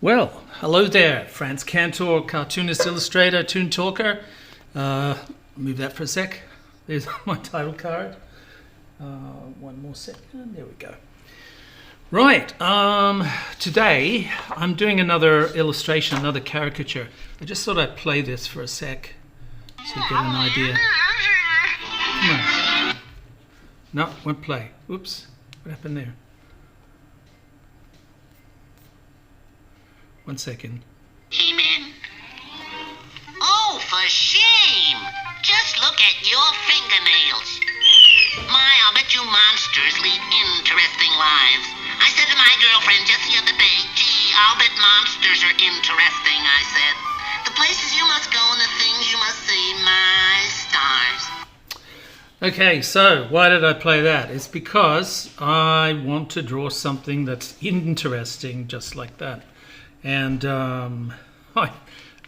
Well, hello there, Frantz Kantor, cartoonist, illustrator, toon talker. Move that for a sec. There's my title card. One more second. There we go. Right. Today I'm doing another illustration, another caricature. I just thought I'd play this for a sec so you get an idea. Come on. No, won't play. Oops. What happened there? One second. Amen. Oh, for shame! Just look at your fingernails. My, I'll bet you monsters lead interesting lives. I said to my girlfriend just the other day, gee, I'll bet monsters are interesting, I said. The places you must go and the things you must see, my stars. Okay, so why did I play that? It's because I want to draw something that's interesting, just like that. And I'm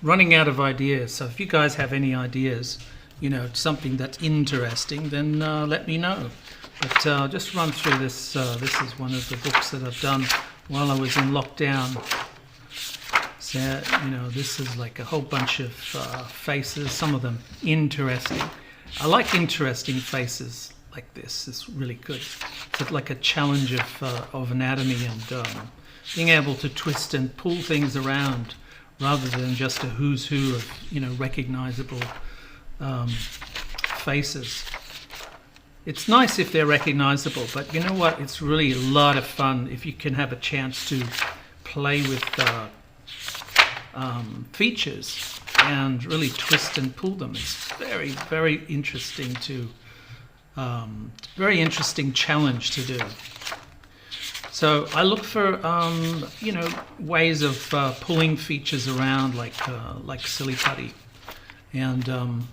running out of ideas. So if you guys have any ideas, you know, something that's interesting, then let me know. But I'll just run through this. This is one of the books that I've done while I was in lockdown. So, you know, this is like a whole bunch of faces, some of them interesting. I like interesting faces like this. It's really good. It's like a challenge of anatomy and being able to twist and pull things around rather than just a who's who of, you know, recognizable faces. It's nice if they're recognizable, but you know what? It's really a lot of fun if you can have a chance to play with features and really twist and pull them. It's very, very interesting to, very interesting challenge to do. So I look for, you know, ways of pulling features around like silly putty, and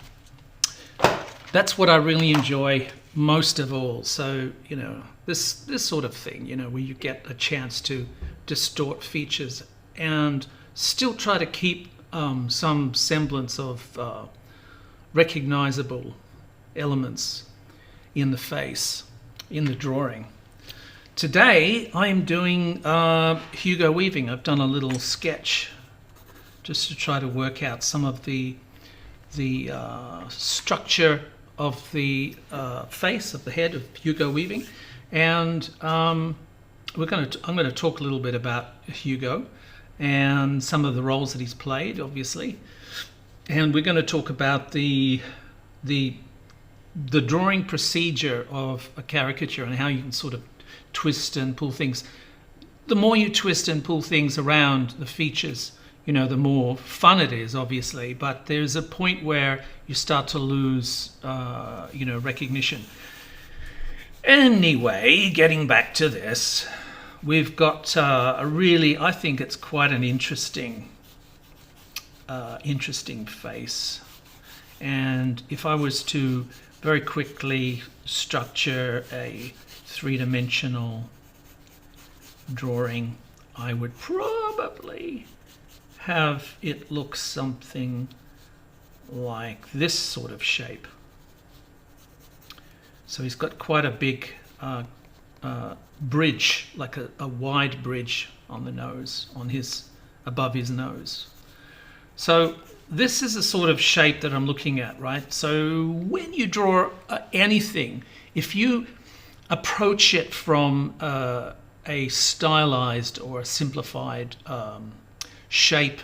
that's what I really enjoy most of all. So, you know, this sort of thing, you know, where you get a chance to distort features and still try to keep some semblance of recognizable elements in the face, in the drawing. Today I am doing Hugo Weaving. I've done a little sketch just to try to work out some of the structure of the face of the head of Hugo Weaving, and I'm going to talk a little bit about Hugo and some of the roles that he's played, obviously, and we're going to talk about the drawing procedure of a caricature and how you can sort of twist and pull things. The more you twist and pull things around the features, you know, the more fun it is, obviously, but there's a point where you start to lose, you know, recognition. Anyway, getting back to this, we've got a really, I think it's quite an interesting face. And if I was to very quickly structure a three-dimensional drawing, I would probably have it look something like this sort of shape. So he's got quite a big bridge, like a wide bridge on the nose, above his nose. So this is the sort of shape that I'm looking at, right? So when you draw anything, if you approach it from a stylized or a simplified shape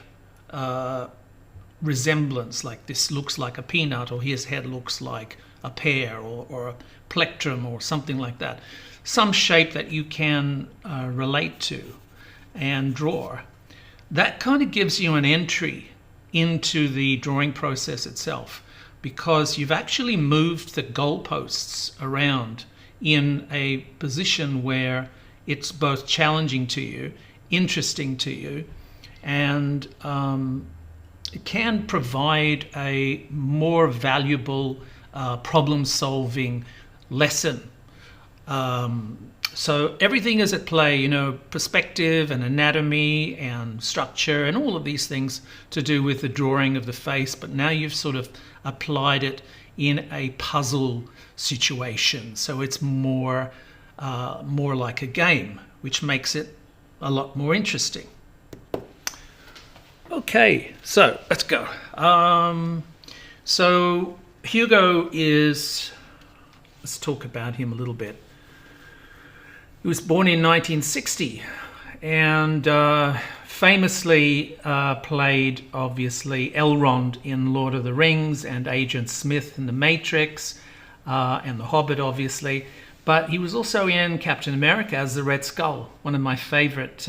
resemblance, like this looks like a peanut, or his head looks like a pear, or a plectrum, or something like that, some shape that you can relate to and draw, that kind of gives you an entry into the drawing process itself, because you've actually moved the goalposts around in a position where it's both challenging to you, interesting to you, and it can provide a more valuable problem-solving lesson. So everything is at play, you know, perspective and anatomy and structure and all of these things to do with the drawing of the face, but now you've sort of applied it in a puzzle situation. So it's more like a game, which makes it a lot more interesting. Okay, so let's go. So Hugo is, let's talk about him a little bit. He was born in 1960 and famously played, obviously, Elrond in Lord of the Rings and Agent Smith in The Matrix and The Hobbit, obviously. But he was also in Captain America as the Red Skull, one of my favorite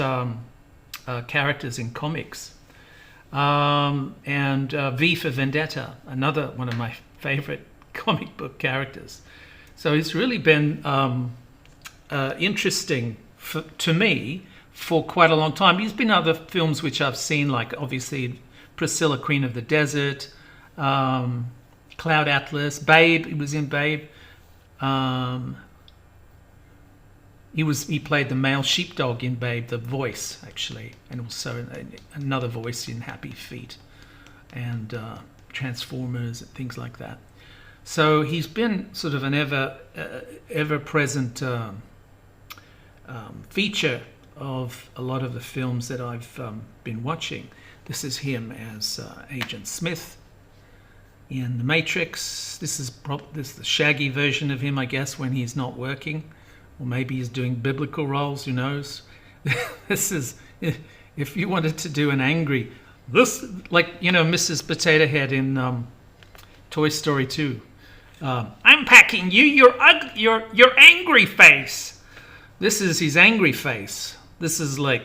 characters in comics. And V for Vendetta, another one of my favorite comic book characters. So he's really been interesting to me for quite a long time. He's been in other films which I've seen, like obviously Priscilla, Queen of the Desert, Cloud Atlas, Babe. He was in Babe. He played the male sheepdog in Babe, the voice actually, and also another voice in Happy Feet and Transformers and things like that. So he's been sort of an ever-present feature of a lot of the films that I've been watching. This is him as Agent Smith in The Matrix. This is the shaggy version of him, I guess, when he's not working. Or maybe he's doing biblical roles, who knows? This is, if you wanted to do an angry, like, Mrs. Potato Head in Toy Story 2. I'm packing you, your angry face. This is his angry face. This is like,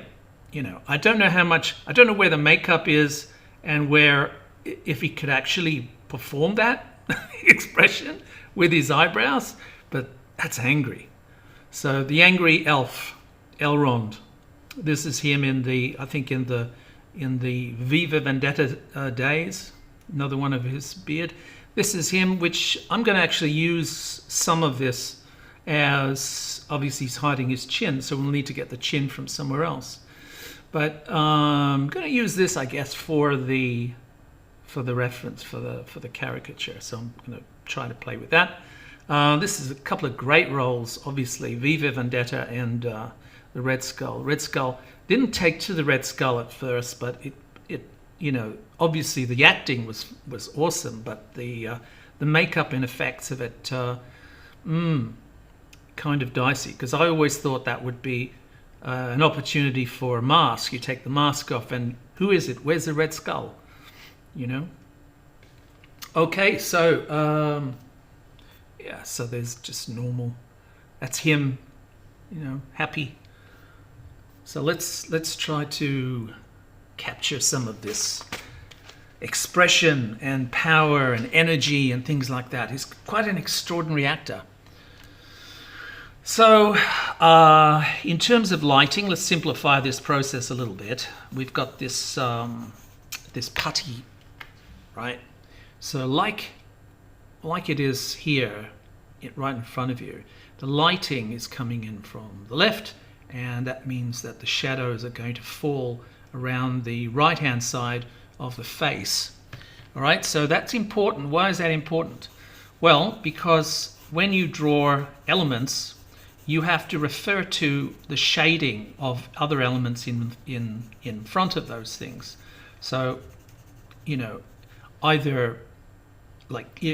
I don't know where the makeup is and if he could actually perform that expression with his eyebrows, but that's angry. So the angry elf, Elrond. This is him in the Viva Vendetta days. Another one of his beard. This is him, which I'm going to actually use some of this as, obviously he's hiding his chin, so we'll need to get the chin from somewhere else. But I'm going to use this, I guess, for the reference, for the caricature. So I'm going to try to play with that. This is a couple of great roles, obviously, Viva Vendetta and the Red Skull. Red Skull didn't take to the Red Skull at first, but it obviously the acting was awesome, but the makeup and effects of it kind of dicey, because I always thought that would be an opportunity for a mask. You take the mask off and who is it? Where's the Red Skull? Okay, so yeah, so there's just normal. That's him, happy. So let's try to capture some of this expression and power and energy and things like that. He's quite an extraordinary actor. So in terms of lighting, let's simplify this process a little bit. We've got this this putty, right? So like it is here, right in front of you, the lighting is coming in from the left, and that means that the shadows are going to fall around the right-hand side of the face. All right, so that's important. Why is that important? Well, because when you draw elements, you have to refer to the shading of other elements in front of those things. So, either like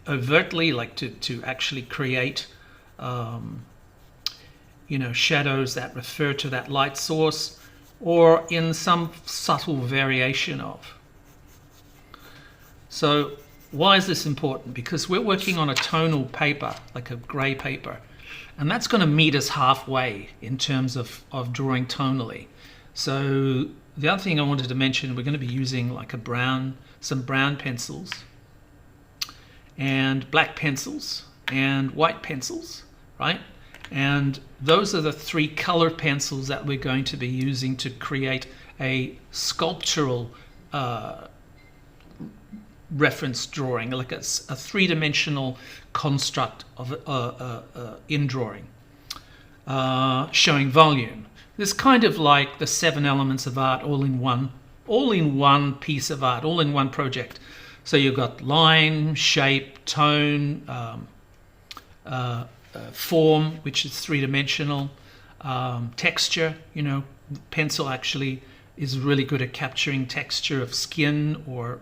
overtly, like to actually create shadows that refer to that light source, or in some subtle variation of. So why is this important? Because we're working on a tonal paper, like a grey paper, and that's going to meet us halfway in terms of drawing tonally. So the other thing I wanted to mention, we're going to be using like some brown pencils and black pencils and white pencils, right? And those are the three color pencils that we're going to be using to create a sculptural reference drawing, like a three-dimensional construct of in drawing, showing volume. This kind of like the 7 elements of art all in one piece of art, all in one project. So you've got line, shape, tone, form, which is three-dimensional, texture, pencil actually is really good at capturing texture of skin or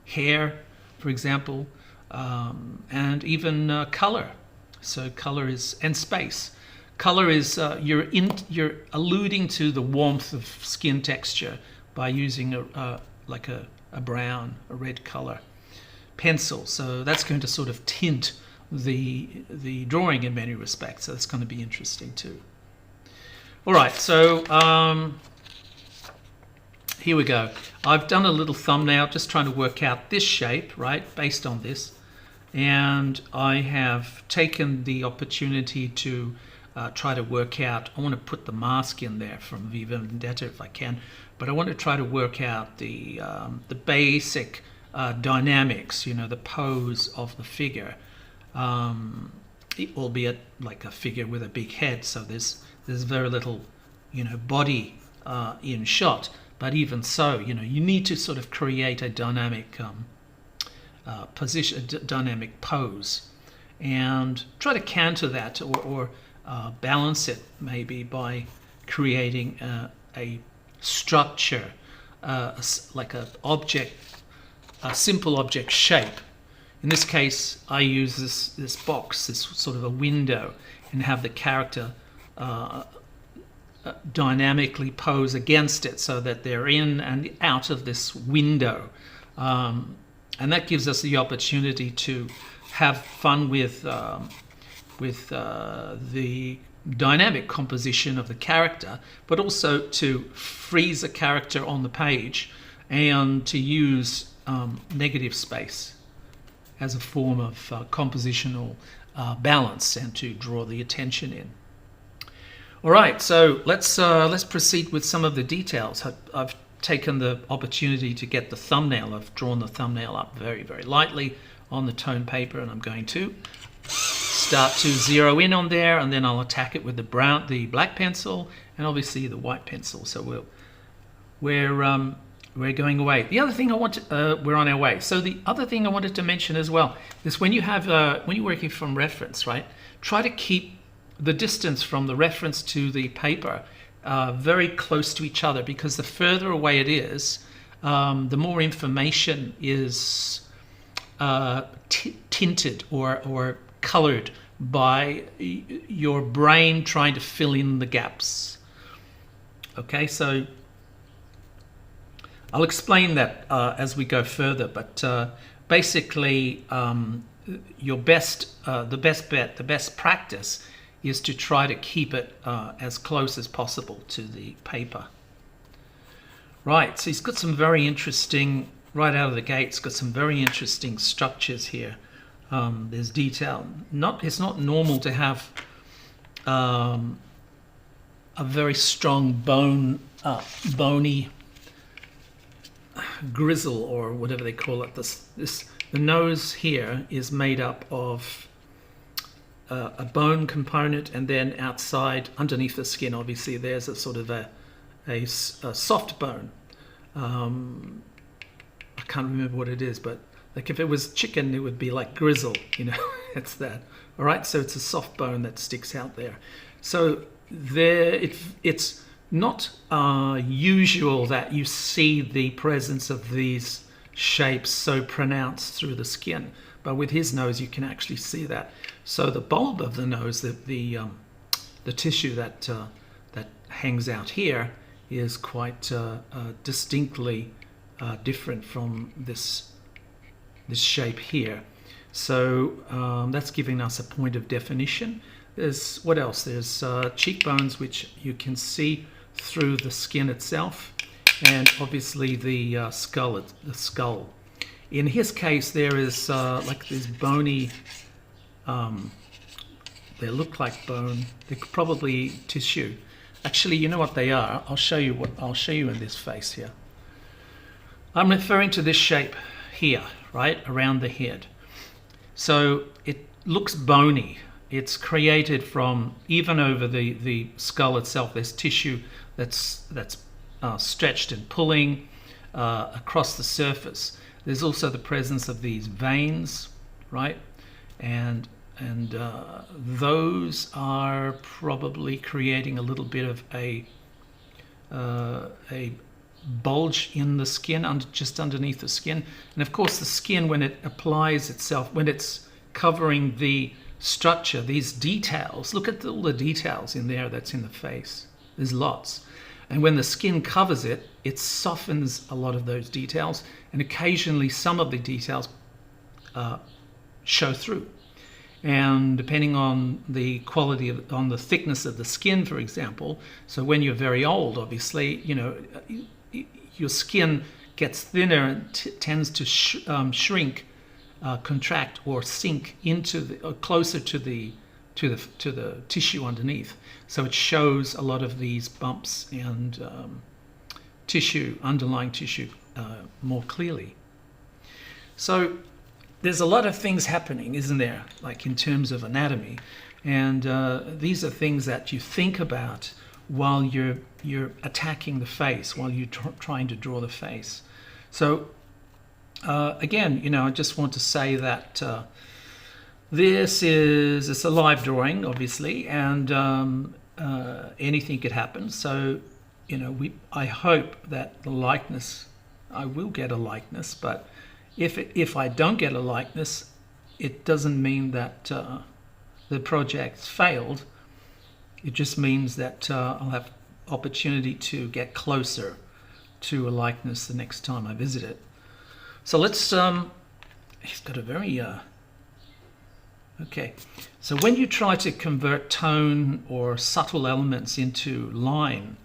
hair, for example, and even color. So color is, and space. Color is you're alluding to the warmth of skin texture by using a brown, a red color pencil. So that's going to sort of tint the drawing in many respects. So that's going to be interesting too. All right, so here we go. I've done a little thumbnail just trying to work out this shape, right, based on this. And I have taken the opportunity to try to work out, I want to put the mask in there from V for Vendetta if I can, but I want to try to work out the basic dynamics, you know, the pose of the figure, albeit like a figure with a big head, so there's very little, you know, body in shot, but even so, you know, you need to sort of create a dynamic position, dynamic pose, and try to counter that or balance it maybe by creating a structure, like a simple object shape. In this case, I use this box, this sort of a window, and have the character dynamically pose against it so that they're in and out of this window. And that gives us the opportunity to have fun with the dynamic composition of the character, but also to freeze a character on the page and to use negative space as a form of compositional balance and to draw the attention in. All right, so let's proceed with some of the details. I've taken the opportunity to get the thumbnail. I've drawn the thumbnail up very, very lightly on the tone paper, and I'm going to start to zero in on there, and then I'll attack it with the black pencil, and obviously the white pencil. So we're going away. The other thing we're on our way. So the other thing I wanted to mention as well is when you're working from reference, right? Try to keep the distance from the reference to the paper very close to each other, because the further away it is, the more information is tinted or colored by your brain trying to fill in the gaps. Okay, so I'll explain that as we go further, but basically the best practice is to try to keep it as close as possible to the paper. Right, so he's got some very interesting, right out of the gate, it's got some very interesting structures here. There's detail. It's not normal to have a very strong bony grizzle, or whatever they call it. The nose here is made up of a bone component, and then outside, underneath the skin, obviously, there's a sort of a soft bone. I can't remember what it is, but like if it was chicken, it would be like grizzle, you know, it's that. All right, so it's a soft bone that sticks out there. So it's not usual that you see the presence of these shapes so pronounced through the skin, but with his nose you can actually see that. So the bulb of the nose, the tissue that hangs out here, is quite distinctly different from this shape here. So that's giving us a point of definition. There's what else? There's cheekbones, which you can see through the skin itself, and obviously the skull. In his case, there is like these bony. They look like bone. They're probably tissue. Actually, you know what they are. I'll show you in this face here. I'm referring to this shape here, right around the head. So it looks bony. It's created from, even over the skull itself, there's tissue that's stretched and pulling across the surface. There's also the presence of these veins, right? And those are probably creating a little bit of a a bulge in the skin, just underneath the skin. And of course the skin, when it applies itself, when it's covering the structure, these details, look at all the details in there that's in the face. There's lots. And when the skin covers it, it softens a lot of those details, and occasionally some of the details show through. And depending on the quality on the thickness of the skin, for example, so when you're very old, obviously, your skin gets thinner and tends to shrink, contract, or sink into closer to the tissue underneath. So it shows a lot of these bumps and underlying tissue more clearly. So there's a lot of things happening, isn't there, like in terms of anatomy, and these are things that you think about while you're attacking the face, while you're trying to draw the face. So again, I just want to say that it's a live drawing, obviously, and anything could happen. So I hope that the likeness, I will get a likeness, but if I don't get a likeness, it doesn't mean that the project's failed. It just means that I'll have opportunity to get closer to a likeness the next time I visit it. So let's, he's got a very, okay. So when you try to convert tone or subtle elements into line,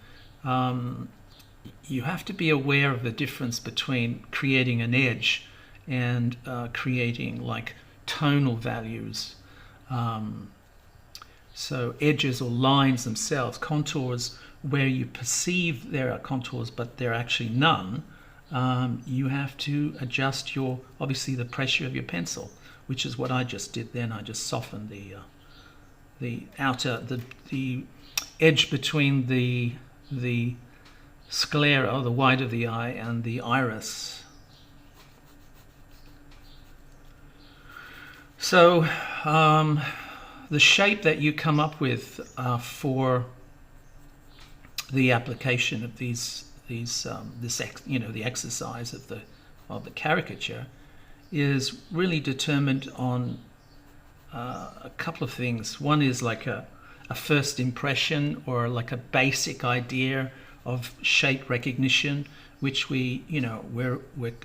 you have to be aware of the difference between creating an edge and creating like tonal values. So edges or lines themselves, contours where you perceive there are contours but there are actually none, you have to adjust obviously the pressure of your pencil, which is what I just did then. I just softened the edge between the sclera, the white of the eye, and the iris. So the shape that you come up with for the application of the exercise of the caricature is really determined on a couple of things. One is like a first impression, or like a basic idea of shape recognition, which we're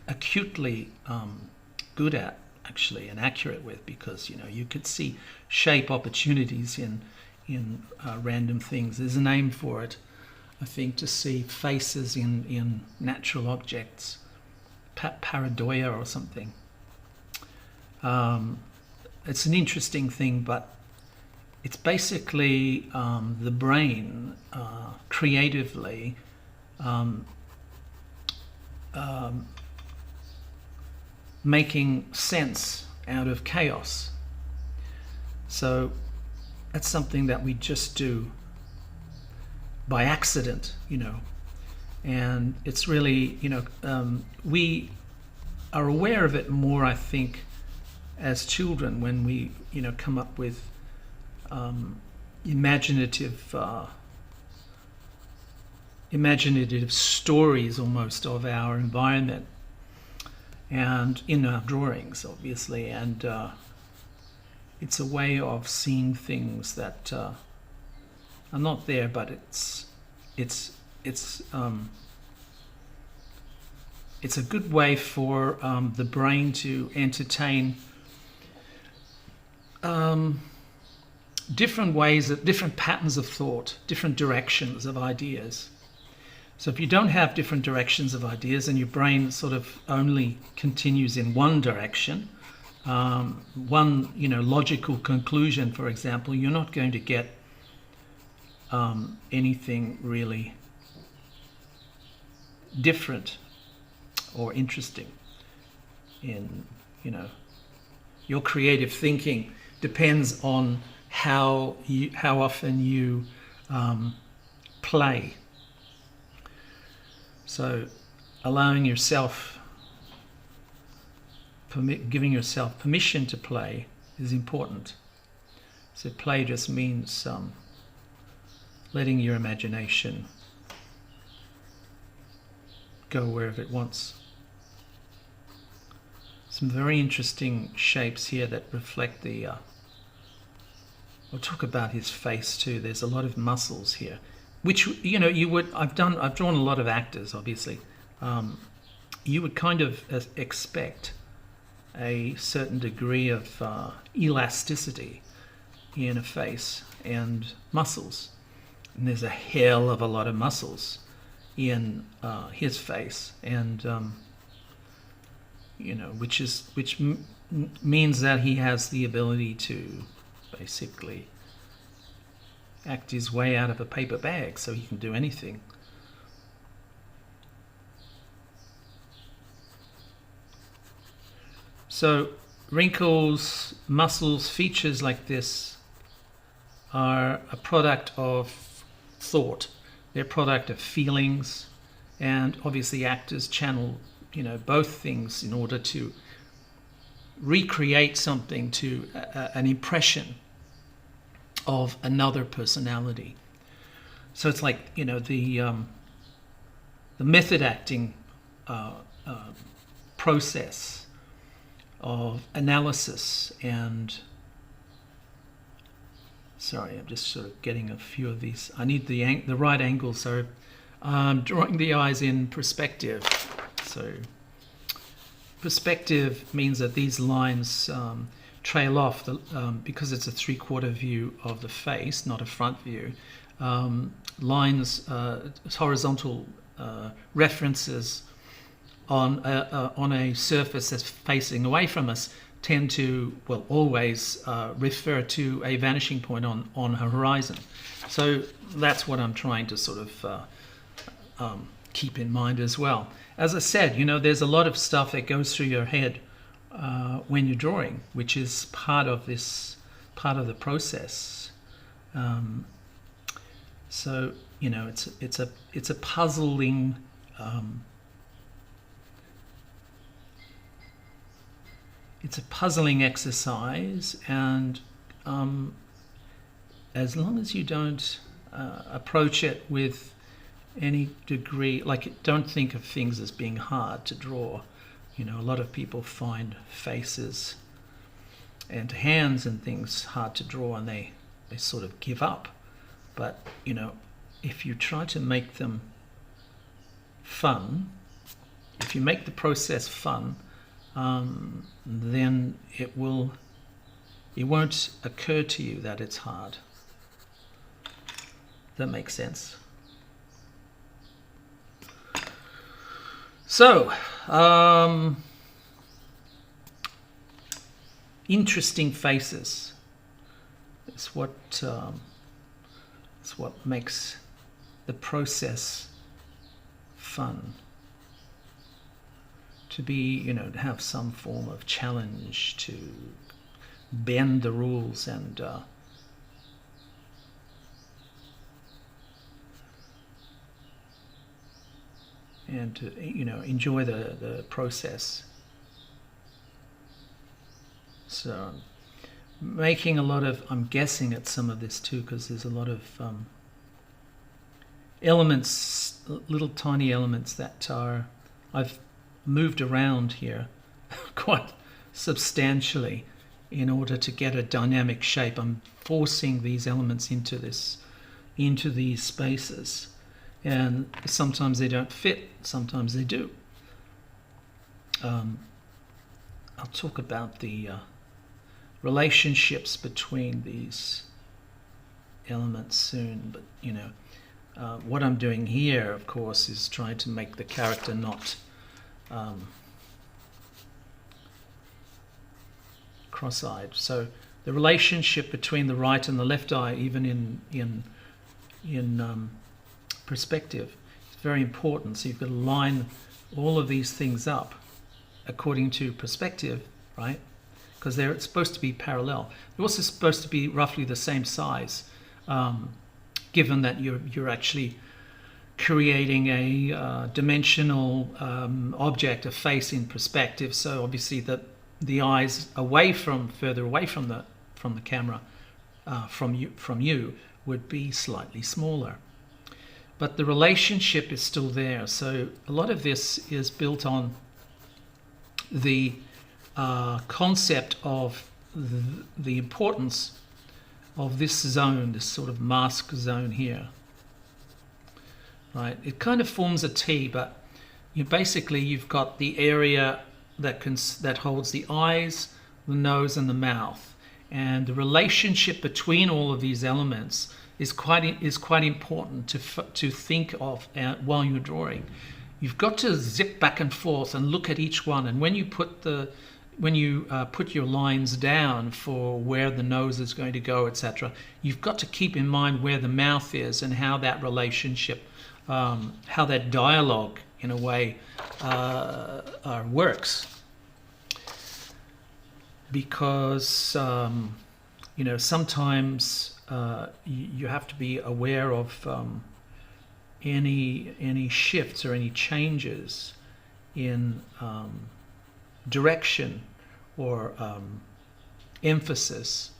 acutely good at, actually, and accurate with, because you could see shape opportunities in random things. There's a name for it, I think, to see faces in natural objects, pareidoia or something. It's an interesting thing, but it's basically the brain creatively making sense out of chaos. So that's something that we just do by accident, and it's really, we are aware of it more, I think, as children, when we come up with imaginative stories almost of our environment, and in our drawings, obviously, and it's a way of seeing things that are not there, but it's a good way for the brain to entertain different patterns of thought, different directions of ideas. So if you don't have different directions of ideas and your brain sort of only continues in one direction, one logical conclusion, for example, you're not going to get anything really different or interesting in your creative thinking. Depends on how often you play. So allowing yourself, giving yourself permission to play is important. So play just means letting your imagination go wherever it wants. Some very interesting shapes here that reflect the we'll talk about his face too. There's a lot of muscles here, which, you know, I've drawn a lot of actors, obviously. You would kind of expect a certain degree of elasticity in a face and muscles, and there's a hell of a lot of muscles in his face, and you know, which means that he has the ability to basically act his way out of a paper bag, so he can do anything. So wrinkles, muscles, features like this are a product of thought. They're a product of feelings, and obviously actors channel, you know, both things in order to recreate something, to an impression of another personality. So it's like, you know, the method acting process of analysis and, sorry, I'm just sort of getting a few of these. I need the right angle, so drawing the eyes in perspective. So perspective means that these lines trail off because it's a 3/4 view of the face, not a front view. Lines, horizontal references on a surface that's facing away from us tend to, well, always refer to a vanishing point on a horizon. So that's what I'm trying to sort of keep in mind as well. As I said, you know, there's a lot of stuff that goes through your head when you're drawing, which is part of the process. So, you know, it's a puzzling exercise, and as long as you don't approach it with any degree, like, don't think of things as being hard to draw. You know, a lot of people find faces and hands and things hard to draw, and they sort of give up. But, you know, if you try to make them fun, if you make the process fun, then it won't occur to you that it's hard. That makes sense. So, interesting faces. It's what makes the process fun. To be, you know, to have some form of challenge, to bend the rules, and to, you know, enjoy the process. So making a lot of, I'm guessing at some of this too, because there's a lot of elements, little tiny elements that I've moved around here quite substantially in order to get a dynamic shape. I'm forcing these elements into these spaces, and sometimes they don't fit, sometimes they do. I'll talk about the relationships between these elements soon, but, you know, what I'm doing here, of course, is trying to make the character not cross-eyed. So the relationship between the right and the left eye, even in perspective, is very important. So you've got to line all of these things up according to perspective, right? Because they're supposed to be parallel. They're also supposed to be roughly the same size, given that you're actually creating a dimensional object, a face in perspective. So obviously the eyes further away from the camera, from you would be slightly smaller. but the relationship is still there. So a lot of this is built on the concept of the importance of this zone, this sort of mask zone here. Right? It kind of forms a T, but basically you've got the area that holds the eyes, the nose, and the mouth, and the relationship between all of these elements is quite important to think of while you're drawing. You've got to zip back and forth and look at each one, and when you put your lines down for where the nose is going to go, etc., you've got to keep in mind where the mouth is and how that relationship, how that dialogue, in a way, works. Because sometimes you have to be aware of any shifts or any changes in direction or emphasis.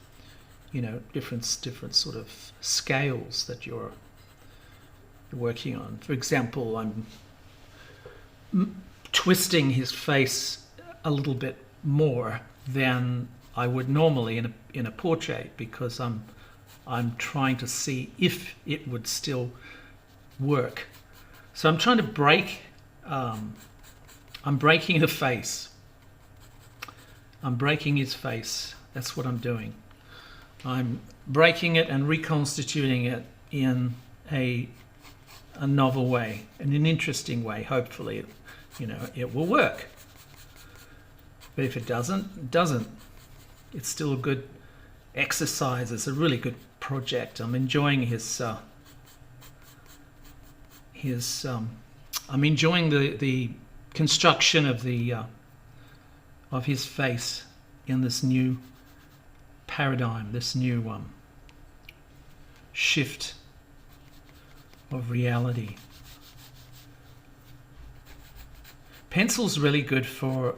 Different sort of scales that you're working on. For example, I'm twisting his face a little bit more than I would normally in a portrait, because I'm trying to see if it would still work. So I'm trying to break. I'm breaking the face. I'm breaking his face. That's what I'm doing. I'm breaking it and reconstituting it in a novel way, in an interesting way. Hopefully, it will work. But if it doesn't, it doesn't. It's still a good exercise. It's a really good project. I'm enjoying I'm enjoying the construction of his face in this new paradigm, this new shift of reality. Pencil's really good for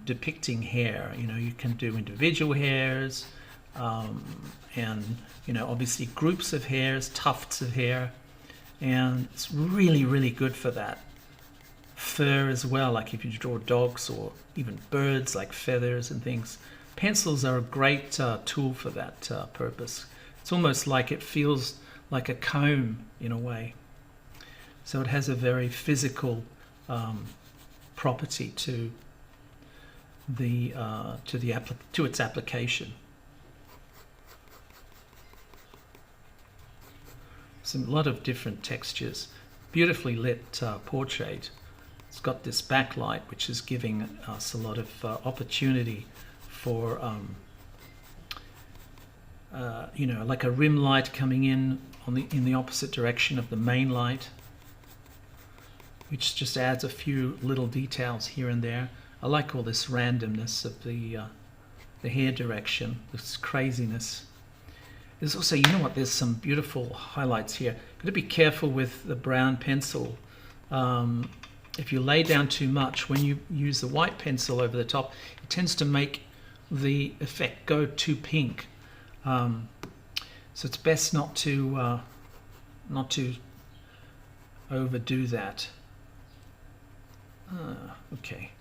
depicting hair. You can do individual hairs, and obviously groups of hairs, tufts of hair, and it's really, really good for that. Fur as well, like if you draw dogs or even birds, like feathers and things. Pencils are a great tool for that purpose. It's almost like it feels like a comb in a way. So it has a very physical property to its application. A lot of different textures. Beautifully lit portrait. It's got this backlight, which is giving us a lot of opportunity for, like a rim light coming in in the opposite direction of the main light, which just adds a few little details here and there. I like all this randomness of the hair direction, this craziness. There's also, there's some beautiful highlights here. Got to be careful with the brown pencil. If you lay down too much, when you use the white pencil over the top, it tends to make the effect go too pink. So it's best not to overdo that. Okay.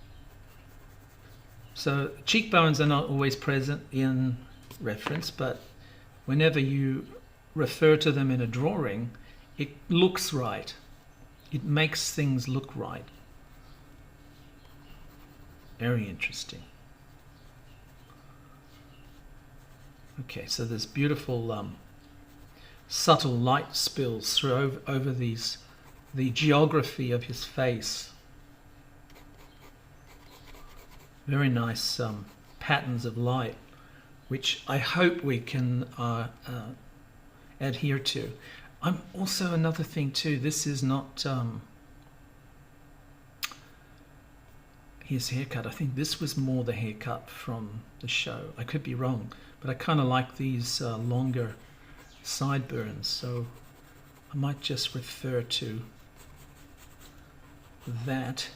So cheekbones are not always present in reference, but whenever you refer to them in a drawing, it looks right. It makes things look right. Very interesting. Okay, so there's beautiful subtle light spills through over the geography of his face. Very nice patterns of light, which I hope we can adhere to. I'm also, another thing too, this is not his haircut. I think this was more the haircut from the show. I could be wrong, but I kind of like these longer sideburns, so I might just refer to that.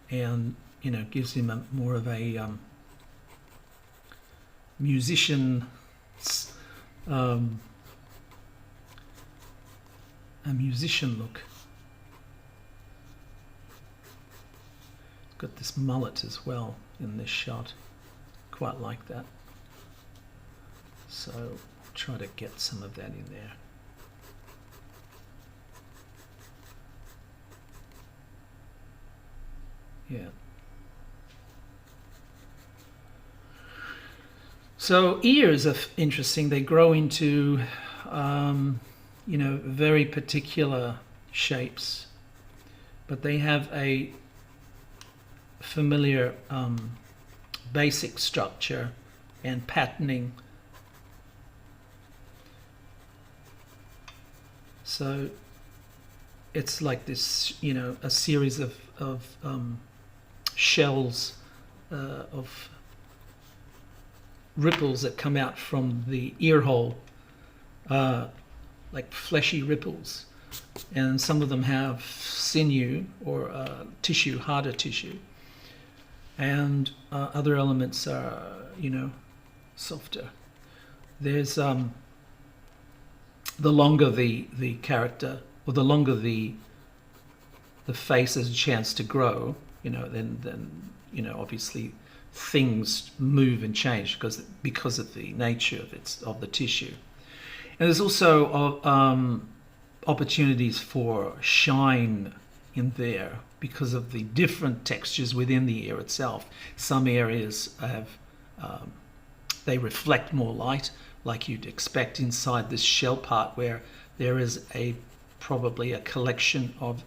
And gives him more of a musician a musician look. It's got this mullet as well in this shot. Quite like that. So I'll try to get some of that in there. Yeah. So ears are interesting. They grow into, very particular shapes, but they have a familiar basic structure and patterning. So it's like this, a series of shells of ripples that come out from the ear hole, like fleshy ripples, and some of them have sinew or tissue, harder tissue, and other elements are, softer. There's the longer the character, or the longer the face has a chance to grow, then obviously things move and change because of the nature of the tissue. And there's also opportunities for shine in there because of the different textures within the ear itself. Some areas have they reflect more light, like you'd expect inside this shell part, where there is probably a collection of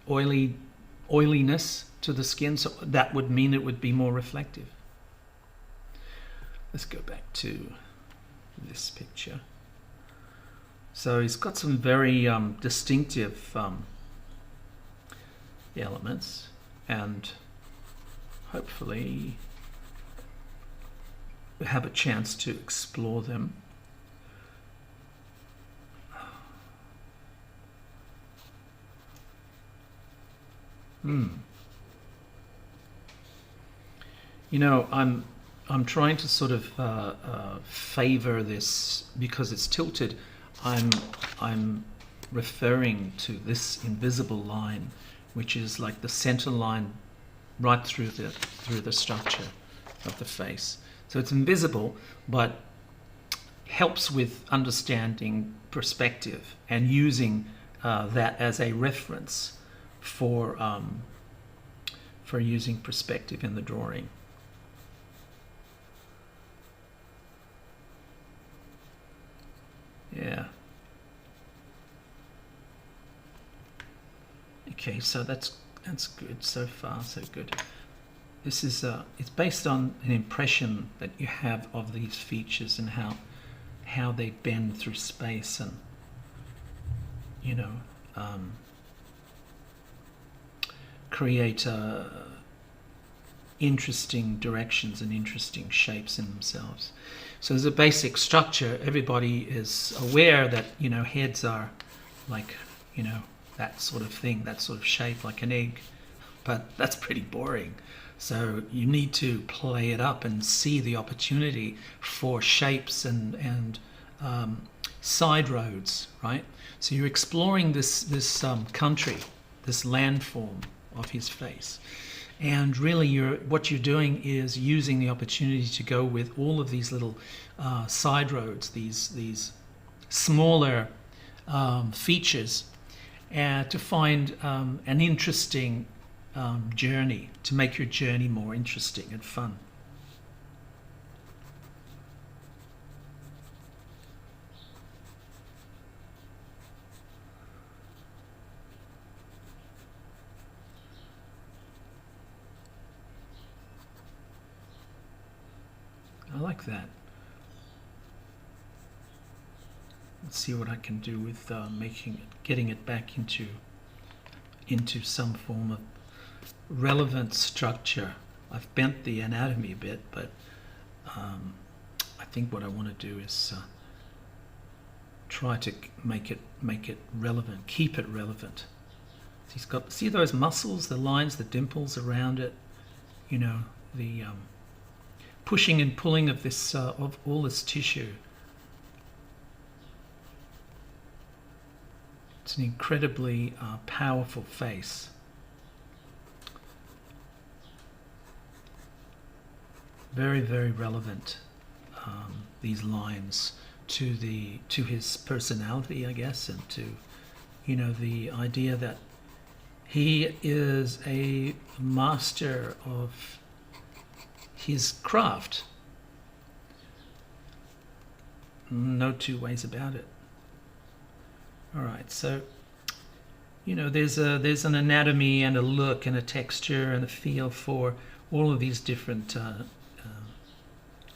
oiliness to the skin, so that would mean it would be more reflective. Let's go back to this picture. So he's got some very distinctive elements, and hopefully we have a chance to explore them. I'm trying to sort of favor this because it's tilted. I'm referring to this invisible line, which is like the center line right through the structure of the face. So it's invisible, but helps with understanding perspective and using that as a reference for using perspective in the drawing. Yeah. Okay, so that's good so far, so good. This is it's based on an impression that you have of these features and how they bend through space, and create interesting directions and interesting shapes in themselves. So there's a basic structure. Everybody is aware that heads are like that sort of thing, that sort of shape, like an egg, but that's pretty boring. So you need to play it up and see the opportunity for shapes and side roads, right? So you're exploring this country, this landform of his face, and really what you're doing is using the opportunity to go with all of these little side roads, these smaller features, to find an interesting journey, to make your journey more interesting and fun. I like that. Let's see what I can do with getting it back into some form of relevant structure. I've bent the anatomy a bit, but I think what I want to do is try to make it relevant, keep it relevant. See those muscles, the lines, the dimples around it, the pushing and pulling of this of all this tissue. It's an incredibly powerful face. Very, very relevant, these lines to his personality, I guess, and to, you know, the idea that he is a master of his craft. No two ways about it. All right, so, you know, there's an anatomy and a look and a texture and a feel for all of these different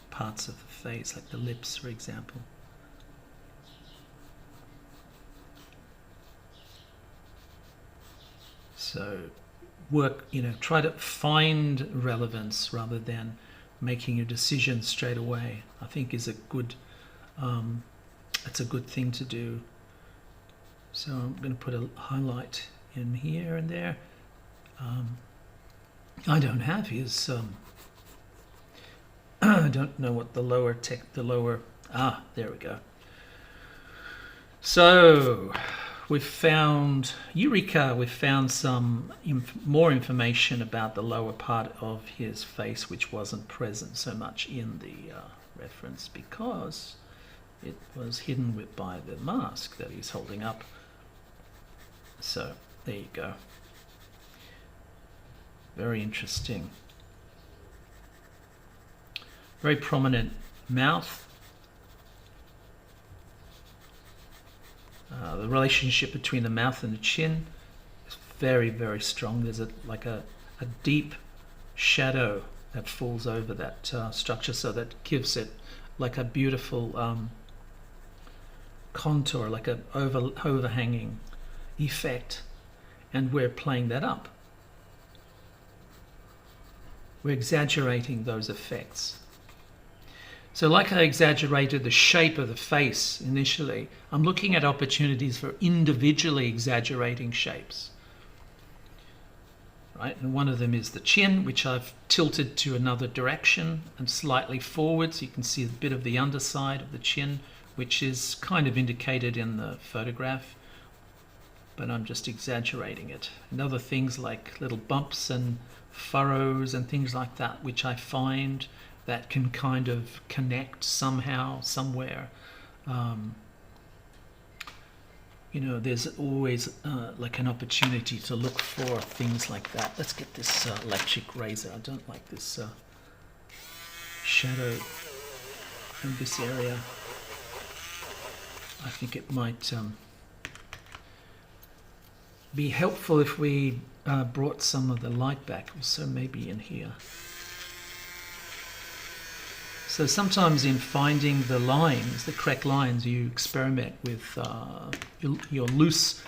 parts of the face, like the lips, for example. So work, you know, try to find relevance rather than making a decision straight away, I think is a good, it's a good thing to do. So I'm going to put a highlight in here and there. I don't have his, I don't know what the lower there we go. So we've found, Eureka, we've found some more information about the lower part of his face, which wasn't present so much in the reference because it was hidden by the mask that he's holding up. So there you go. Very interesting. Very prominent mouth. The relationship between the mouth and the chin is very, very strong. There's like a deep shadow that falls over that structure, so that gives it like a beautiful contour, like an overhanging effect, and we're playing that up. We're exaggerating those effects. So like I exaggerated the shape of the face initially, I'm looking at opportunities for individually exaggerating shapes. Right? And one of them is the chin, which I've tilted to another direction and slightly forward, so you can see a bit of the underside of the chin, which is kind of indicated in the photograph, but I'm just exaggerating it. And other things like little bumps and furrows and things like that, which I find that can kind of connect somehow, somewhere. You know, there's always like an opportunity to look for things like that. Let's get this electric razor. I don't like this shadow in this area. I think it might be helpful if we brought some of the light back, also maybe in here. So sometimes in finding the lines, the correct lines, you experiment with your loose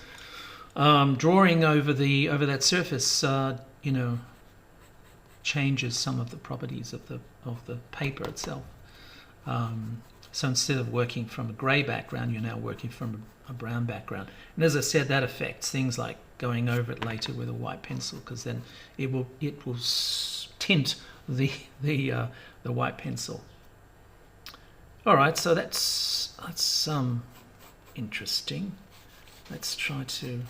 drawing over that surface. You know, changes some of the properties of the paper itself. So instead of working from a grey background, you're now working from a brown background. And as I said, that affects things like going over it later with a white pencil, because then it will tint the white pencil. All right, so that's interesting. Let's try to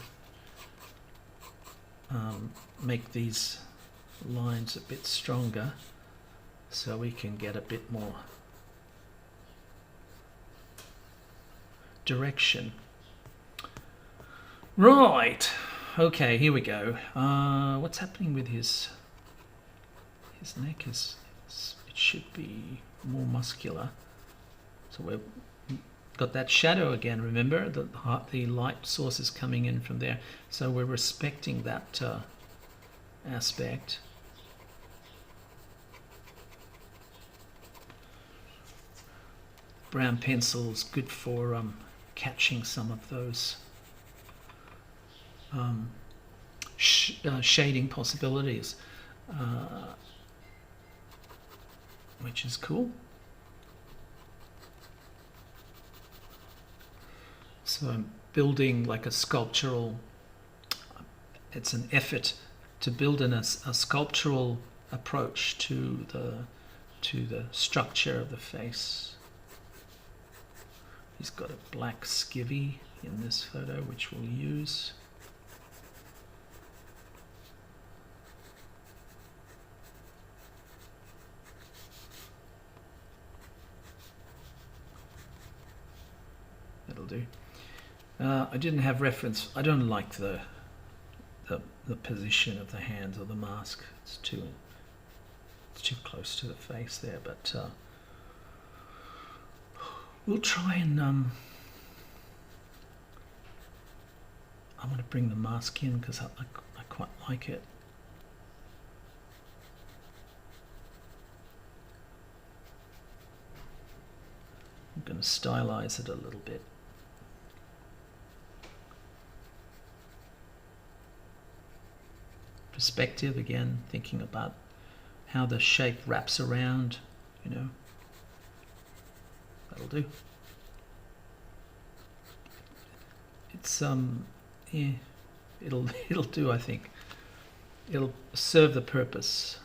make these lines a bit stronger so we can get a bit more direction. Right, okay, here we go. What's happening with his neck? It should be more muscular. So we've got that shadow again, remember? The light source is coming in from there. So we're respecting that aspect. Brown pencil is good for catching some of those shading possibilities, which is cool. So I'm building like a sculptural, it's an effort to build in a sculptural approach to the structure of the face. He's got a black skivvy in this photo, which we'll use. That'll do. I didn't have reference. I don't like the position of the hands or the mask. It's too close to the face there. But we'll try and I want to bring the mask in because I quite like it. I'm going to stylize it a little bit. Perspective again, thinking about how the shape wraps around, you know. That'll do. It's yeah, it'll do, I think. It'll serve the purpose.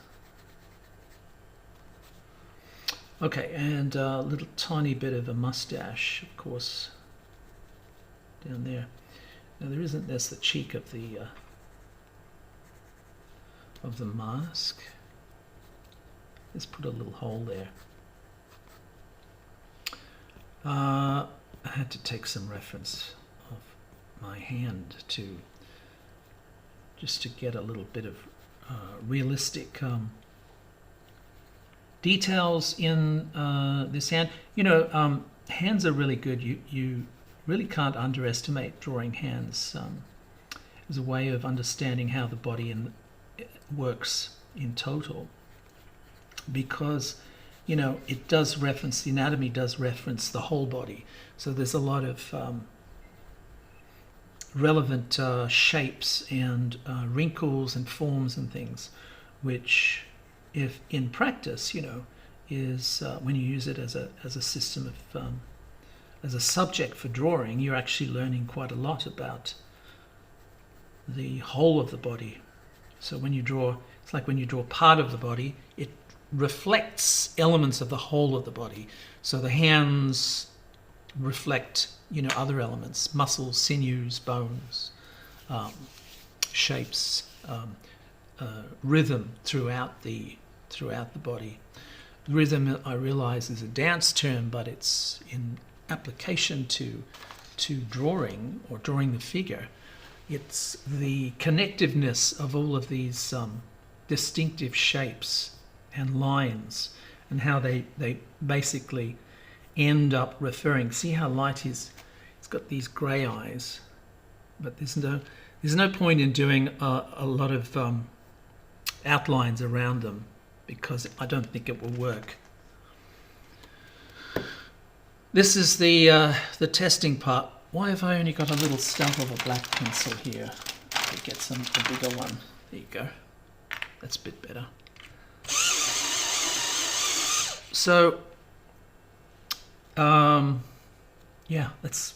Okay, and a little tiny bit of a mustache, of course, down there. Now there isn't. There's the cheek of the mask. Let's put a little hole there. I had to take some reference of my hand to just to get a little bit of realistic details in this hand. You know, hands are really good. You really can't underestimate drawing hands as a way of understanding how the body works in total, because you know it does reference, the anatomy does reference the whole body, so there's a lot of relevant shapes and wrinkles and forms and things, which if in practice, you know, is when you use it as a system of as a subject for drawing, you're actually learning quite a lot about the whole of the body. So when you draw, it's like when you draw part of the body, it reflects elements of the whole of the body. So the hands reflect, you know, other elements, muscles, sinews, bones, shapes, rhythm throughout the body. Rhythm, I realize, is a dance term, but it's in application to drawing or drawing the figure. It's the connectiveness of all of these distinctive shapes and lines, and how they basically end up referring. See how light is? It's got these grey eyes, but there's no point in doing a lot of outlines around them, because I don't think it will work. This is the testing part. Why have I only got a little stump of a black pencil here? I'll get a bigger one. There you go. That's a bit better. So, yeah, let's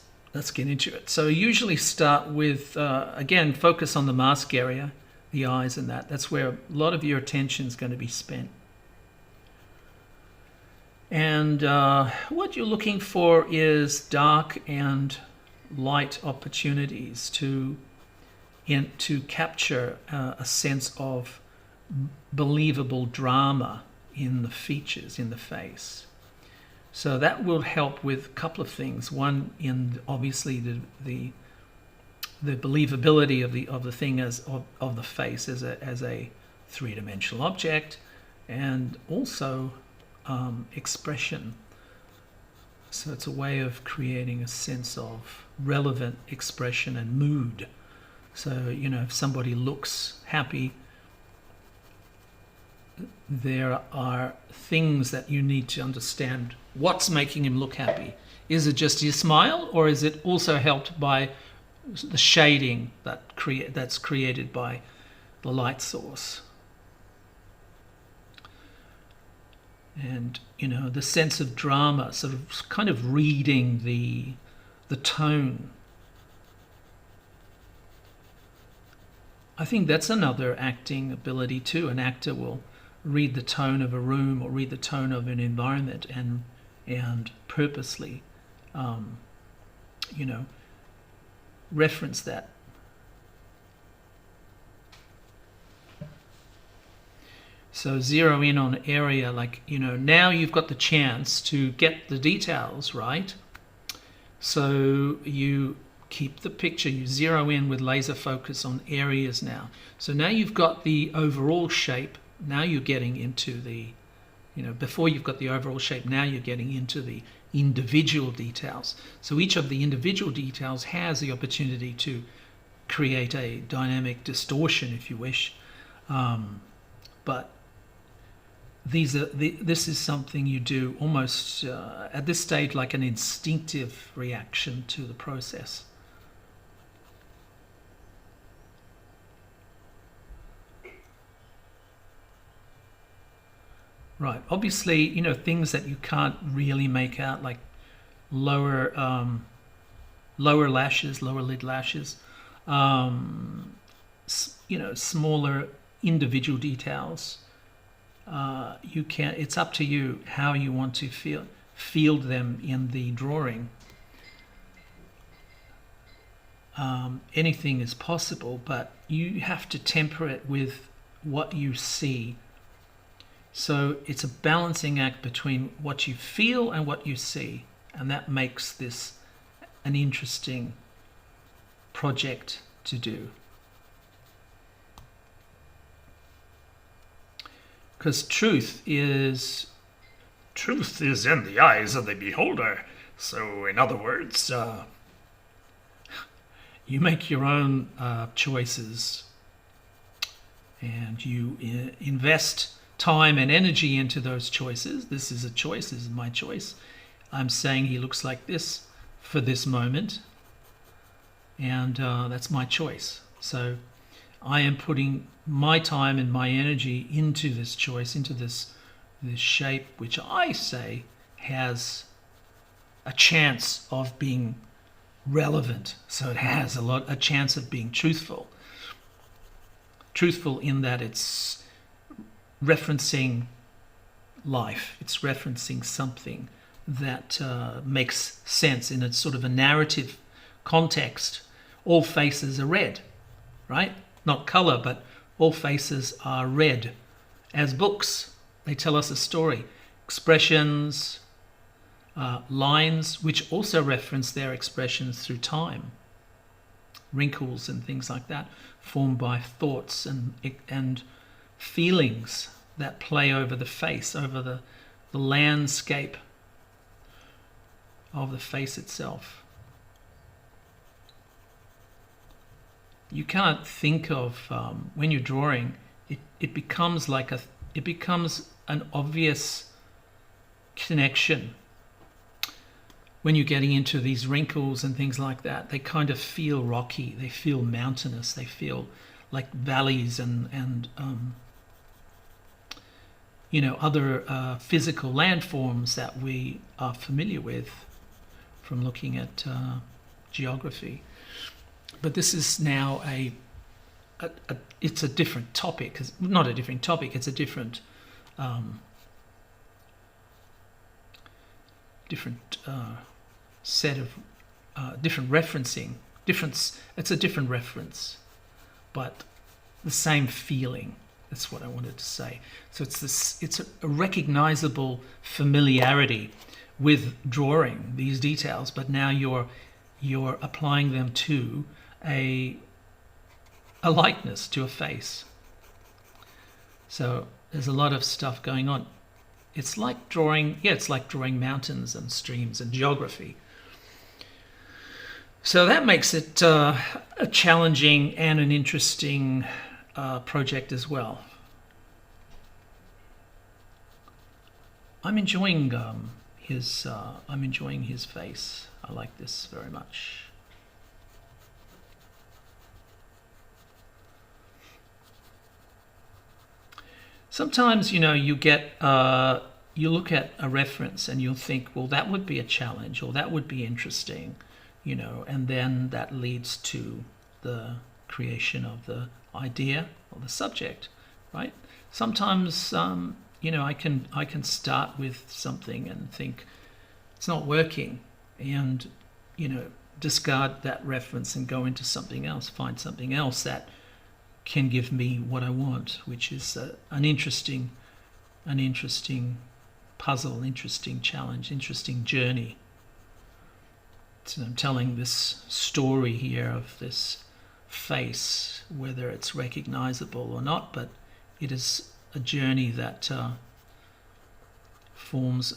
get into it. So I usually start with, again, focus on the mask area, the eyes and that. That's where a lot of your attention is going to be spent. And what you're looking for is dark and light opportunities to capture a sense of believable drama in the features, in the face. So that will help with a couple of things. One, in obviously the believability of the thing of the face as a three-dimensional object, and also expression. So it's a way of creating a sense of relevant expression and mood. So, you know, if somebody looks happy, there are things that you need to understand. What's making him look happy? Is it just his smile, or is it also helped by the shading that's created by the light source? And, you know, the sense of drama, sort of kind of reading the tone. I think that's another acting ability too. An actor will read the tone of a room or read the tone of an environment and purposely, you know, reference that. So zero in on area, like, now you've got the chance to get the details right. So you keep the picture, you zero in with laser focus on areas now. So now you've got the overall shape. Now you're getting into the, before you've got the overall shape, now you're getting into the individual details. So each of the individual details has the opportunity to create a dynamic distortion, if you wish. But this is something you do almost at this stage like an instinctive reaction to the process. Right, obviously, things that you can't really make out, like lower lashes, lower lid lashes, smaller individual details. You can. It's up to you how you want to field them in the drawing. Anything is possible, but you have to temper it with what you see. So it's a balancing act between what you feel and what you see, and that makes this an interesting project to do. Because truth is in the eyes of the beholder. So in other words, you make your own choices, and you invest time and energy into those choices. This is a choice. This is my choice. I'm saying he looks like this for this moment, and that's my choice. So I am putting my time and my energy into this choice, into this shape, which I say has a chance of being relevant. So it has a chance of being truthful. Truthful in that it's referencing life. It's referencing something that makes sense in a sort of a narrative context. All faces are red, right? Not color, but all faces are red as books. They tell us a story. Expressions, lines, which also reference their expressions through time. Wrinkles and things like that, formed by thoughts and feelings that play over the face, over the landscape of the face itself. You can't think of when you're drawing, it becomes an obvious connection. When you're getting into these wrinkles and things like that, they kind of feel rocky, they feel mountainous, they feel like valleys and other physical landforms that we are familiar with from looking at geography. But this is now it's a different topic. Not a different topic, it's a different set of different referencing. It's a different reference, but the same feeling. That's what I wanted to say. So it's a recognizable familiarity with drawing these details, but now you're applying them to a likeness, to a face. So there's a lot of stuff going on. It's like drawing mountains and streams and geography. So that makes it a challenging and an interesting project as well. I'm enjoying his face. I like this very much. Sometimes, you look at a reference and you'll think, well, that would be a challenge, or that would be interesting, and then that leads to the creation of the idea or the subject, right? Sometimes, I can start with something and think it's not working, and discard that reference and go into something else, find something else that can give me what I want, which is an interesting puzzle, interesting challenge, interesting journey. So I'm telling this story here of this face, whether it's recognizable or not, but it is a journey that forms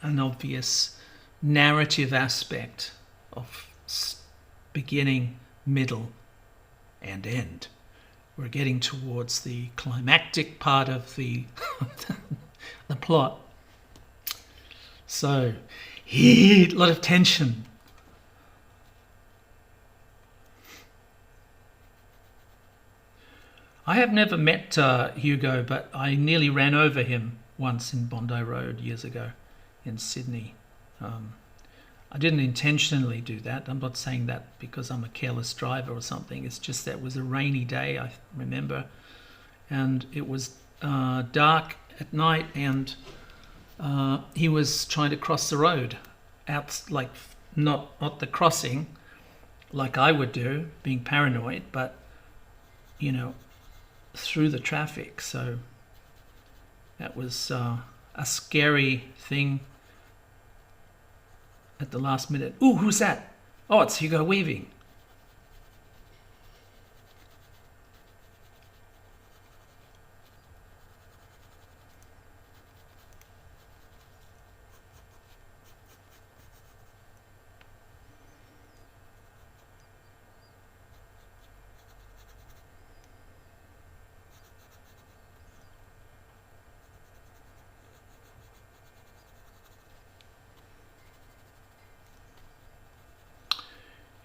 an obvious narrative aspect of beginning, middle, and end. We're getting towards the climactic part of the the plot. So, a lot of tension. I have never met Hugo, but I nearly ran over him once in Bondi Road years ago in Sydney. I didn't intentionally do that. I'm not saying that because I'm a careless driver or something. It's just that it was a rainy day, I remember, and it was dark at night, and he was trying to cross the road out, like not the crossing like I would do, being paranoid, but through the traffic. So that was a scary thing at the last minute. Ooh, who's that? Oh, it's Hugo Weaving.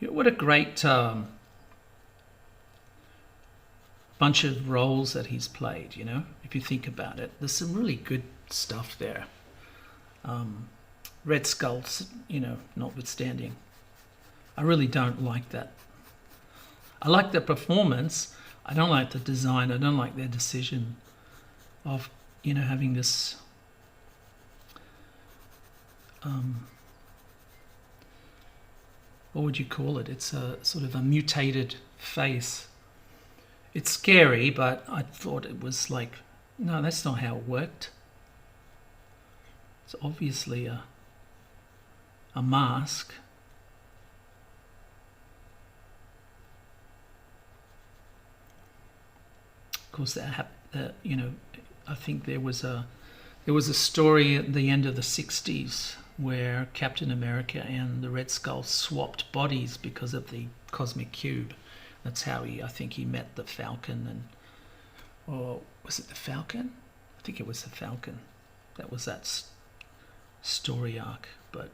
What a great bunch of roles that he's played, if you think about it. There's some really good stuff there. Red Skulls, notwithstanding. I really don't like that. I like the performance. I don't like the design. I don't like their decision of, having this what would you call it? It's a sort of a mutated face. It's scary, but I thought it was like, no, that's not how it worked. It's obviously a mask. Of course, I think there was a story at the end of the 60s where Captain America and the Red Skull swapped bodies because of the cosmic cube. That's how I think he met the Falcon, or was it the Falcon? I think it was the Falcon. That was that story arc. But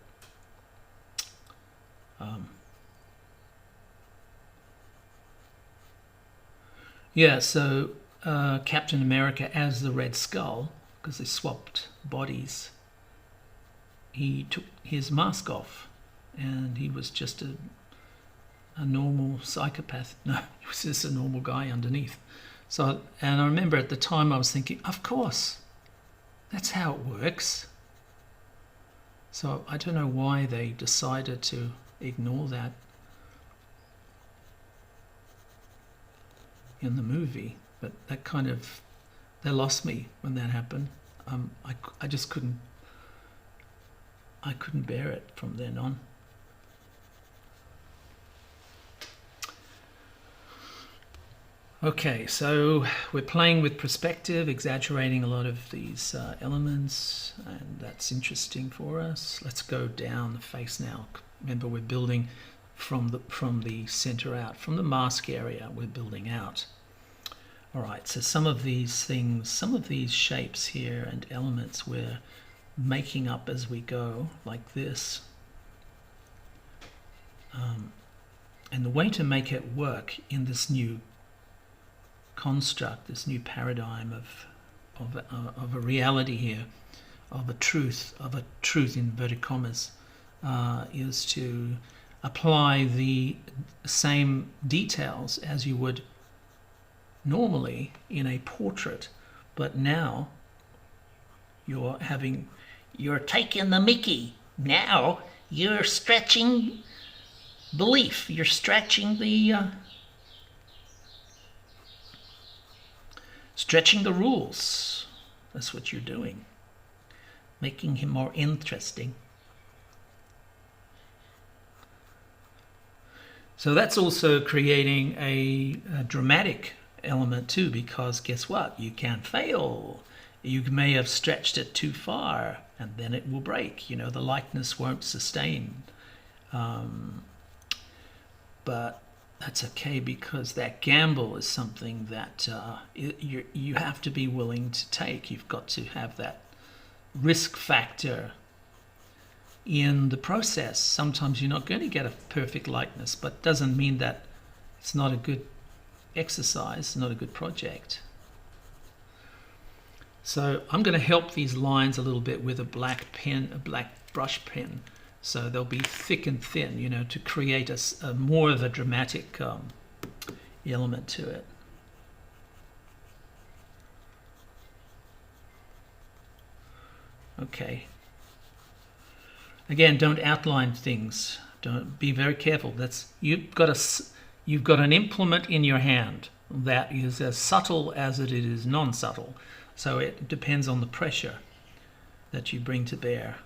so Captain America as the Red Skull, because they swapped bodies, he took his mask off and he was just a normal psychopath. No, he was just a normal guy underneath. So, and I remember at the time I was thinking, of course, that's how it works. So I don't know why they decided to ignore that in the movie, but they lost me when that happened. I just couldn't bear it from then on. Okay, so we're playing with perspective, exaggerating a lot of these elements, and that's interesting for us. Let's go down the face now. Remember, we're building from the center out, from the mask area, we're building out. All right, so some of these things, some of these shapes here and elements we're making up as we go, like this. And the way to make it work in this new construct, this new paradigm of a reality here, of a truth in inverted commas, is to apply the same details as you would normally in a portrait, but now you're taking the mickey. Now you're stretching belief. You're stretching the rules. That's what you're doing, making him more interesting. So that's also creating a dramatic element too, because guess what? You can fail. You may have stretched it too far, and then it will break. You know, the likeness won't sustain. But that's okay, because that gamble is something that you have to be willing to take. You've got to have that risk factor in the process. Sometimes you're not going to get a perfect likeness, but doesn't mean that it's not a good exercise, not a good project. So I'm going to help these lines a little bit with a black pen, a black brush pen. So they'll be thick and thin, you know, to create a more of a dramatic element to it. Okay. Again, don't outline things. Don't, be very careful. You've got an implement in your hand that is as subtle as it is non-subtle. So it depends on the pressure that you bring to bear.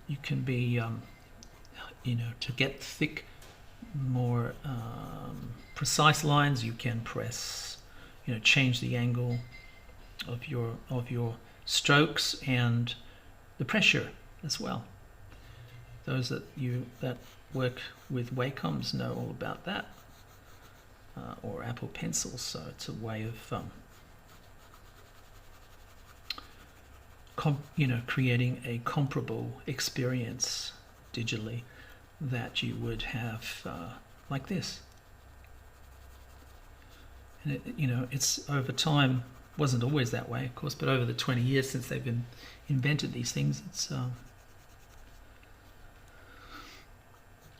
You can be, you know, to get thick, more precise lines, you can press, you know, change the angle of your strokes and the pressure as well. Those that work with Wacoms know all about that, or Apple pencils. So it's a way of creating a comparable experience digitally that you would have like this. And it's over time, wasn't always that way, of course, but over the 20 years since they've been invented these things,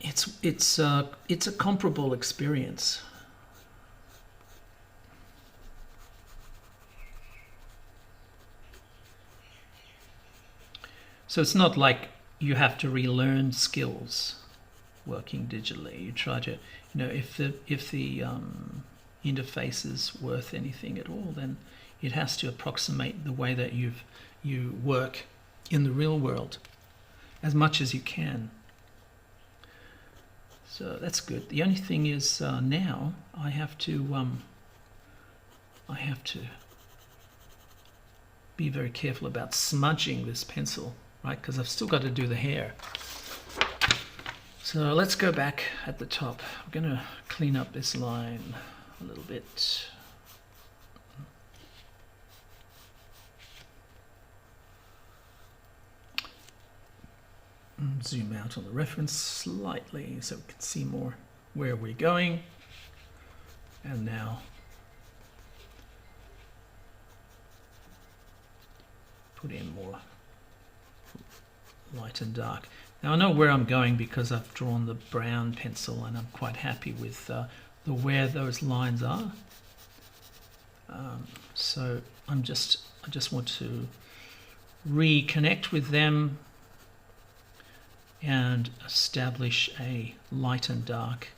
it's a comparable experience. So it's not like you have to relearn skills working digitally. You try to, if the interface is worth anything at all, then it has to approximate the way that you work in the real world as much as you can. So that's good. The only thing is now I have to be very careful about smudging this pencil, right? Because I've still got to do the hair. So let's go back at the top. I'm going to clean up this line a little bit. Zoom out on the reference slightly so we can see more where we're going. And now put in more light and dark. Now I know where I'm going because I've drawn the brown pencil, and I'm quite happy with where those lines are. So I just want to reconnect with them and establish a light and dark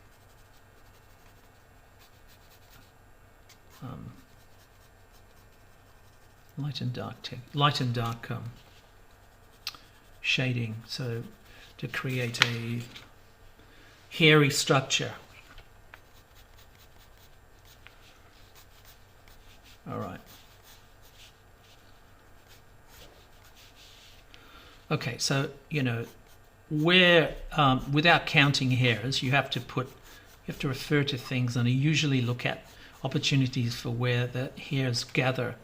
shading, so to create a hairy structure. All right. Okay, so where without counting hairs, you have to refer to things, and I usually look at opportunities for where the hairs gather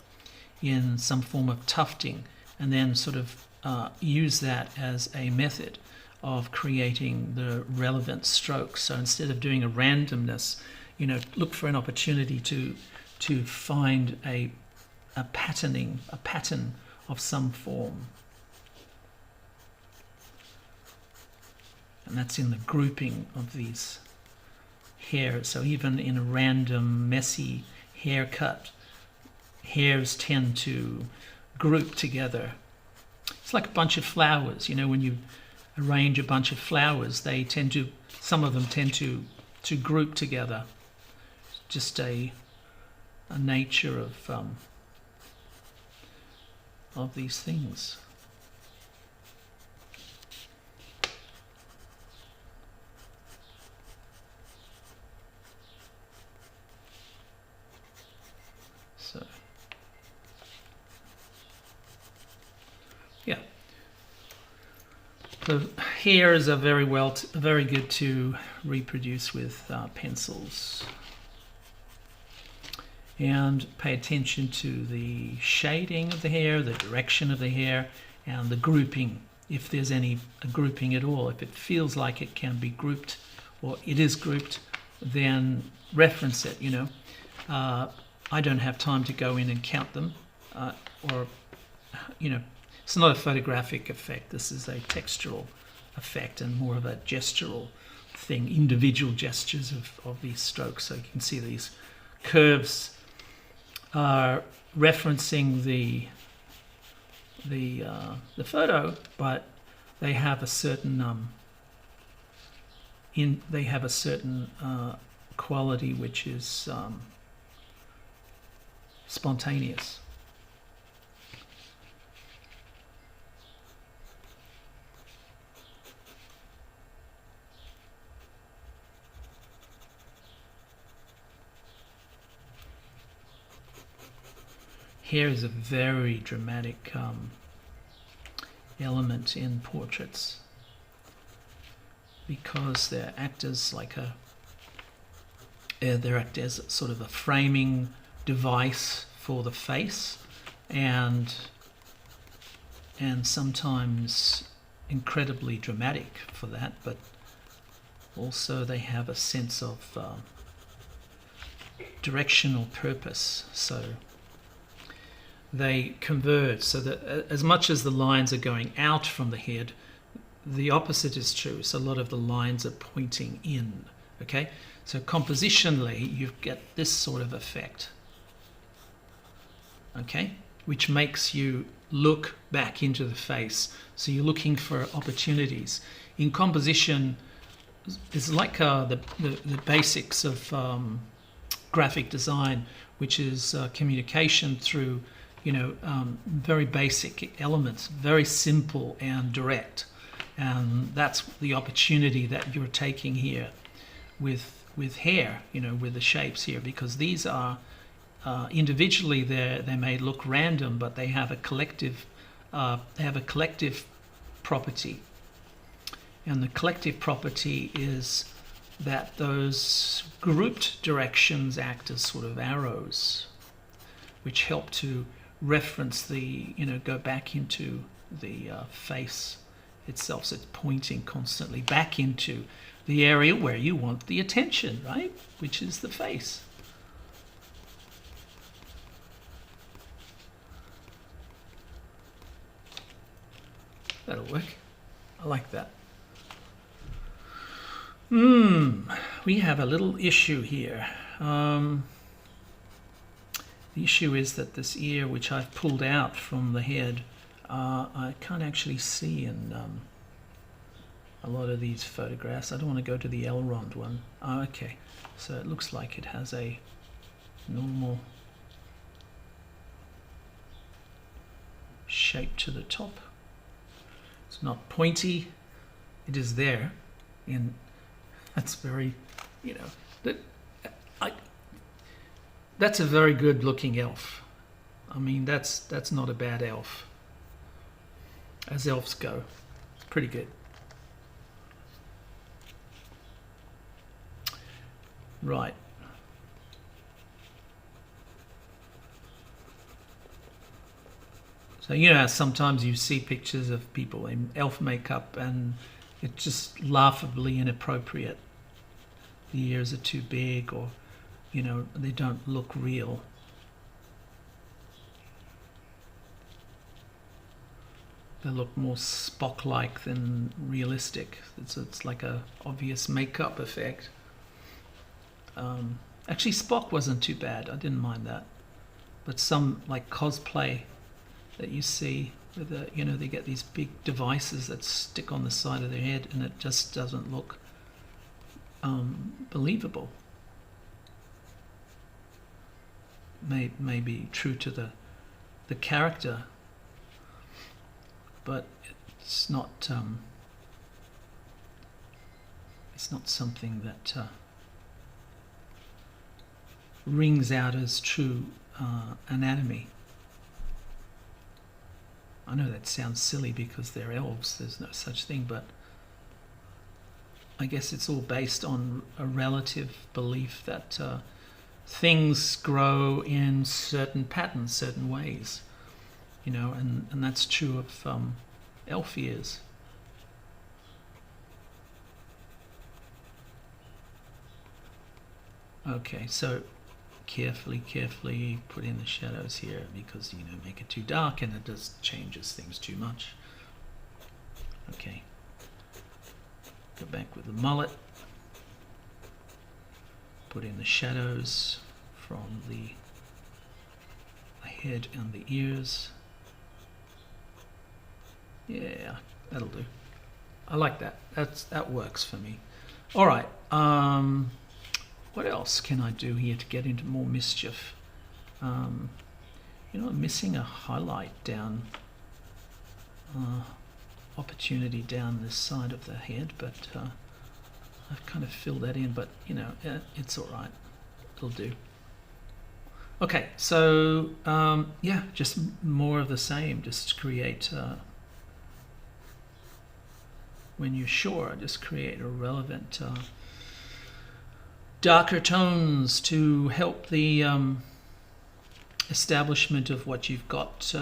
in some form of tufting, and then sort of use that as a method of creating the relevant strokes. So instead of doing a randomness, look for an opportunity to find a pattern of some form. And that's in the grouping of these hairs. So even in a random, messy haircut, hairs tend to group together It's like a bunch of flowers. When you arrange a bunch of flowers, some of them tend to group together. Just a nature of these things. So, yeah. So here is very good to reproduce with pencils. And pay attention to the shading of the hair, the direction of the hair, and the grouping, if there's any grouping at all. If it feels like it can be grouped or it is grouped, then reference it. I don't have time to go in and count them, it's not a photographic effect. This is a textural effect and more of a gestural thing, individual gestures of these strokes. So you can see these curves are referencing the photo, but they have a certain quality which is spontaneous. Hair is a very dramatic element in portraits because they act as sort of a framing device for the face, and sometimes incredibly dramatic for that, but also they have a sense of directional purpose. So they converge, so that as much as the lines are going out from the head, the opposite is true. So a lot of the lines are pointing in. Okay, so compositionally you get this sort of effect, okay, which makes you look back into the face. So you're looking for opportunities in composition. It's like the basics of graphic design, which is communication through very basic elements, very simple and direct. And that's the opportunity that you're taking here with hair, with the shapes here, because these are individually they may look random, but they have a collective property. And the collective property is that those grouped directions act as sort of arrows, which help to reference go back into the face itself. So it's pointing constantly back into the area where you want the attention, right? Which is the face. That'll work. I like that. We have a little issue here. The issue is that this ear, which I've pulled out from the head, I can't actually see in a lot of these photographs. I don't want to go to the Elrond one. Oh, okay, so it looks like it has a normal shape to the top. It's not pointy. It is there, and that's very, that's a very good looking elf. I mean, that's not a bad elf. As elves go, it's pretty good. Right. So how sometimes you see pictures of people in elf makeup and it's just laughably inappropriate. The ears are too big, or they don't look real. They look more Spock-like than realistic. It's like a obvious makeup effect. Actually, Spock wasn't too bad. I didn't mind that. But some like cosplay that you see with the, you know, they get these big devices that stick on the side of their head, and it just doesn't look believable. May be true to the character, but it's not something that rings out as true anatomy. I know that sounds silly because they're elves, there's no such thing, but I guess it's all based on a relative belief that things grow in certain patterns, certain ways, you know, and that's true of elf ears. Okay, so carefully put in the shadows here, because, you know, make it too dark and it just changes things too much. Okay, go back with the mullet, put in the shadows from the head and the ears. Yeah, that'll do. I like that. That works for me. All right. What else can I do here to get into more mischief? You know, I'm missing a highlight down, opportunity down this side of the head, but I've kind of filled that in, but, you know, it's all right. It'll do. Okay, so, yeah, just more of the same. Just create, when you're sure, just create a relevant darker tones to help the establishment of what you've got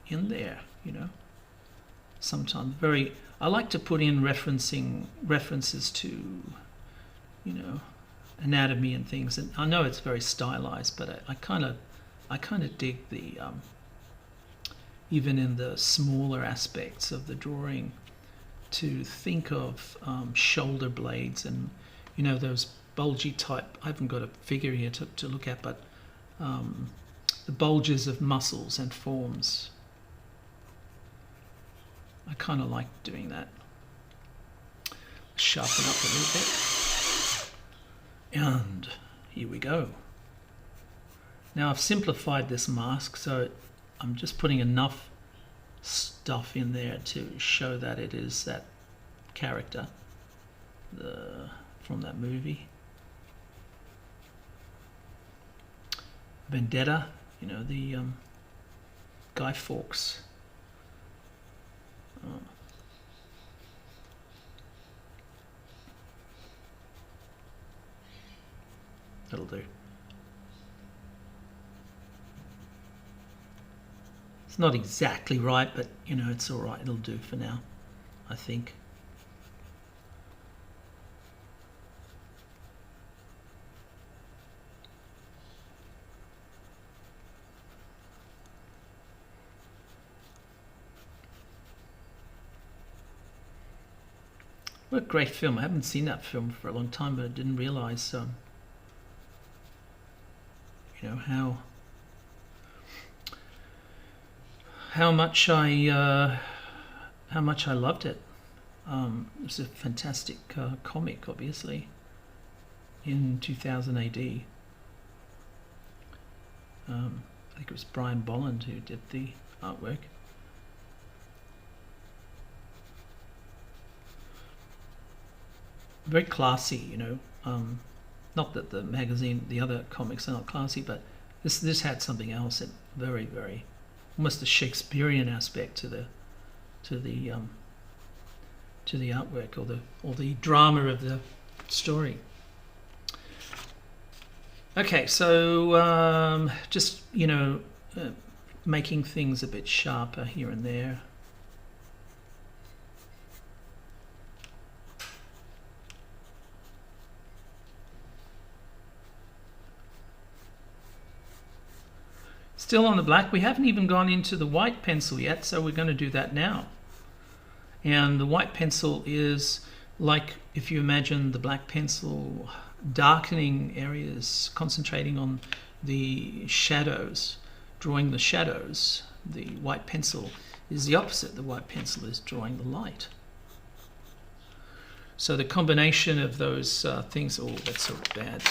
in there, you know. Sometimes I like to put in references to, you know, anatomy and things, and I know it's very stylized, but I kind of dig the even in the smaller aspects of the drawing, to think of shoulder blades and, you know, those bulgy type, I haven't got a figure here to look at, but the bulges of muscles and forms. I kind of like doing that. Sharpen up a little bit. And here we go. Now I've simplified this mask, so I'm just putting enough stuff in there to show that it is that character from that movie. Vendetta, you know, the Guy Fawkes. That'll do. It's not exactly right, but, you know, it's all right. It'll do for now, I think. What a great film. I haven't seen that film for a long time, but I didn't realize, you know, how much I loved it. It was a fantastic comic, obviously, in 2000 AD. I think it was Brian Bolland who did the artwork. Very classy, you know. Not that the magazine, the other comics are not classy, but this had something else. It very, very, almost a Shakespearean aspect to the artwork, or the drama of the story. Okay, so just, you know, making things a bit sharper here and there. Still on the black. We haven't even gone into the white pencil yet, so we're going to do that now. And the white pencil is like, if you imagine the black pencil darkening areas, concentrating on the shadows, drawing the shadows. The white pencil is the opposite. The white pencil is drawing the light. So the combination of those things, oh, that's so bad.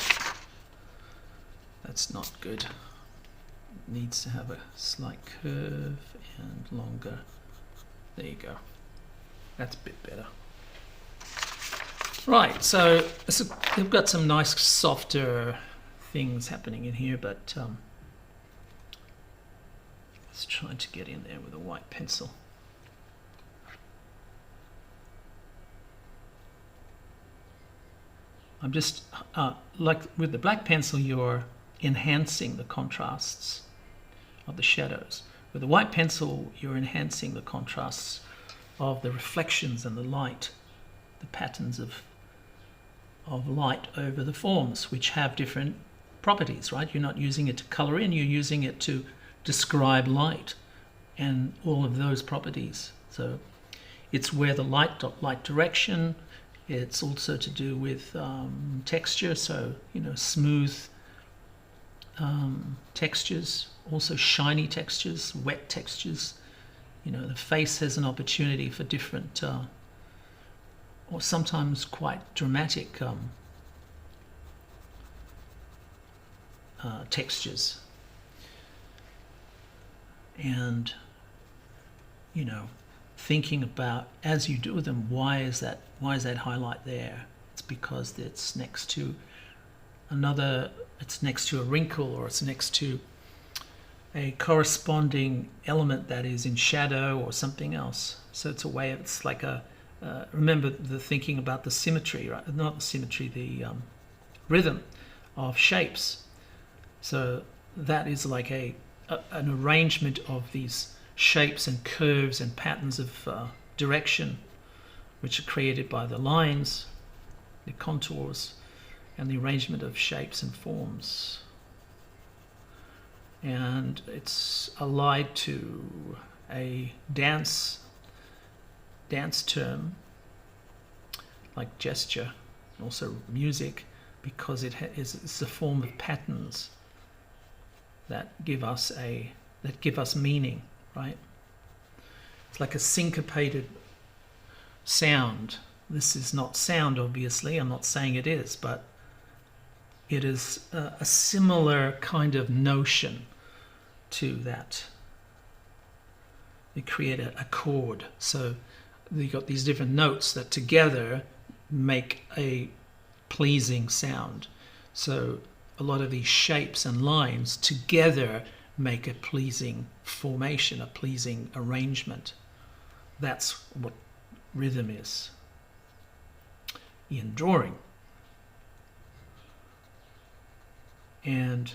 That's not good. It needs to have a slight curve and longer. There you go. That's a bit better. Right, so we've got some nice softer things happening in here, but let's try to get in there with a white pencil. I'm just, like with the black pencil, you're enhancing the contrasts of the shadows. With the white pencil, you're enhancing the contrasts of the reflections and the light, the patterns of light over the forms, which have different properties, right? You're not using it to color in, you're using it to describe light and all of those properties. So it's where the light direction. It's also to do with texture, so, you know, smooth textures, also shiny textures, wet textures. You know, the face has an opportunity for different or sometimes quite dramatic textures. And, you know, thinking about, as you do them, why is that highlight there? It's because it's next to it's next to a wrinkle, or it's next to a corresponding element that is in shadow or something else. So it's a way, it's like a, remember the thinking about the symmetry, right? Not the symmetry, the rhythm of shapes. So that is like an arrangement of these shapes and curves and patterns of direction, which are created by the lines, the contours, and the arrangement of shapes and forms. And it's allied to a dance term like gesture, and also music, because it's a form of patterns that give us meaning, right? It's like a syncopated sound. This is not sound, obviously. I'm not saying it is, but it is a similar kind of notion to that. They create a chord. So you've got these different notes that together make a pleasing sound. So a lot of these shapes and lines together make a pleasing formation, a pleasing arrangement. That's what rhythm is in drawing. And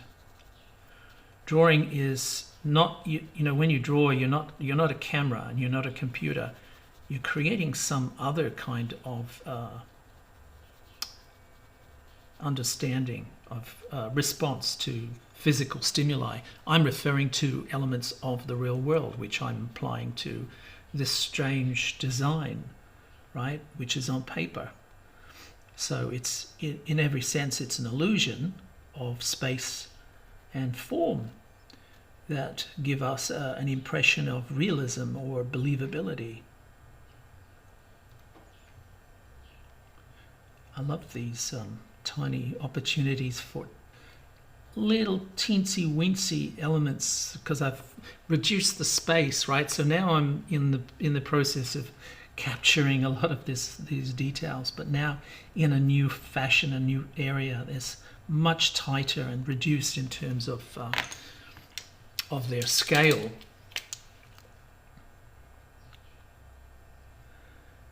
drawing is not, you know, when you draw, you're not a camera and you're not a computer. You're creating some other kind of understanding of response to physical stimuli. I'm referring to elements of the real world, which I'm applying to this strange design, right, which is on paper. So it's, in every sense, it's an illusion of space and form that give us an impression of realism or believability. I love these tiny opportunities for little teensy weensy elements, because I've reduced the space, right? So now I'm in the process of capturing a lot of these details, but now in a new fashion, a new area. There's much tighter and reduced in terms of their scale.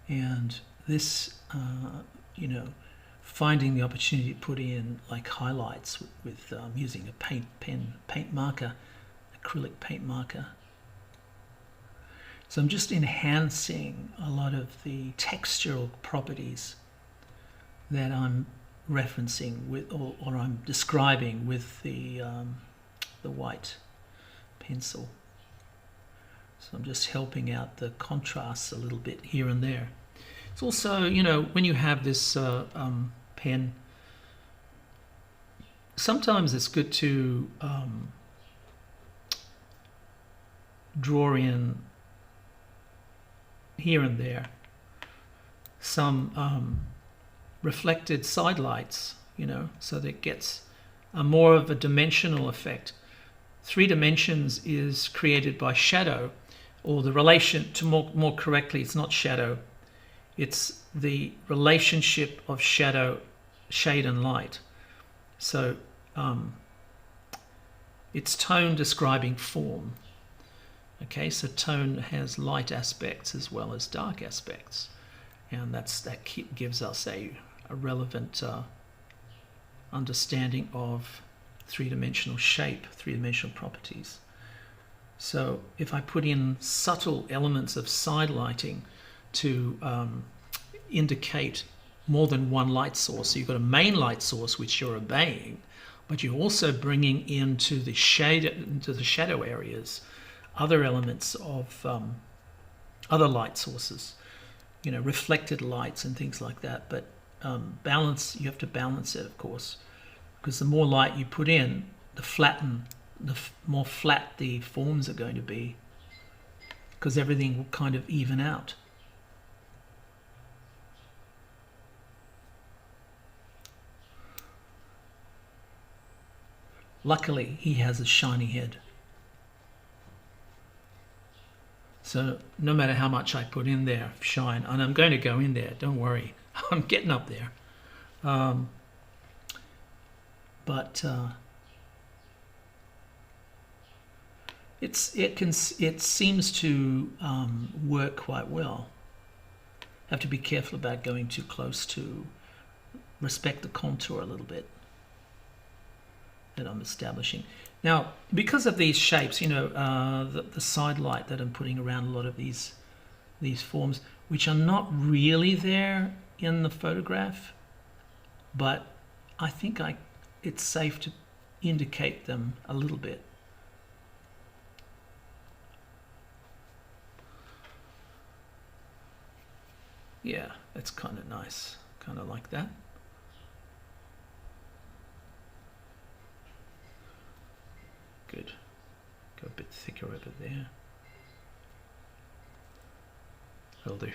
And this, you know, finding the opportunity to put in like highlights with using a paint marker, acrylic paint marker. So I'm just enhancing a lot of the textural properties that I'm referencing with, or I'm describing with the white pencil. So I'm just helping out the contrasts a little bit here and there. It's also, you know, when you have this pen, sometimes it's good to draw in here and there some reflected side lights, you know, so that it gets a more of a dimensional effect. 3 dimensions is created by shadow, or the relation to more correctly, it's not shadow, it's the relationship of shadow, shade and light. So it's tone describing form. Okay, so tone has light aspects as well as dark aspects, and that gives us a relevant understanding of 3-dimensional shape, 3-dimensional properties. So if I put in subtle elements of side lighting to indicate more than one light source, so you've got a main light source which you're obeying, but you're also bringing into the shadow areas other elements of other light sources, you know, reflected lights and things like that. But balance, you have to balance it, of course, because the more light you put in, the more flat the forms are going to be, because everything will kind of even out. Luckily, he has a shiny head. So no matter how much I put in there, shine, and I'm going to go in there, don't worry, I'm getting up there. It seems to work quite well. Have to be careful about going too close to respect the contour a little bit that I'm establishing. Now, because of these shapes, you know, the side light that I'm putting around a lot of these forms, which are not really there in the photograph, but I think it's safe to indicate them a little bit. Yeah, that's kind of nice, kind of like that. Good. Go a bit thicker over there. That'll do.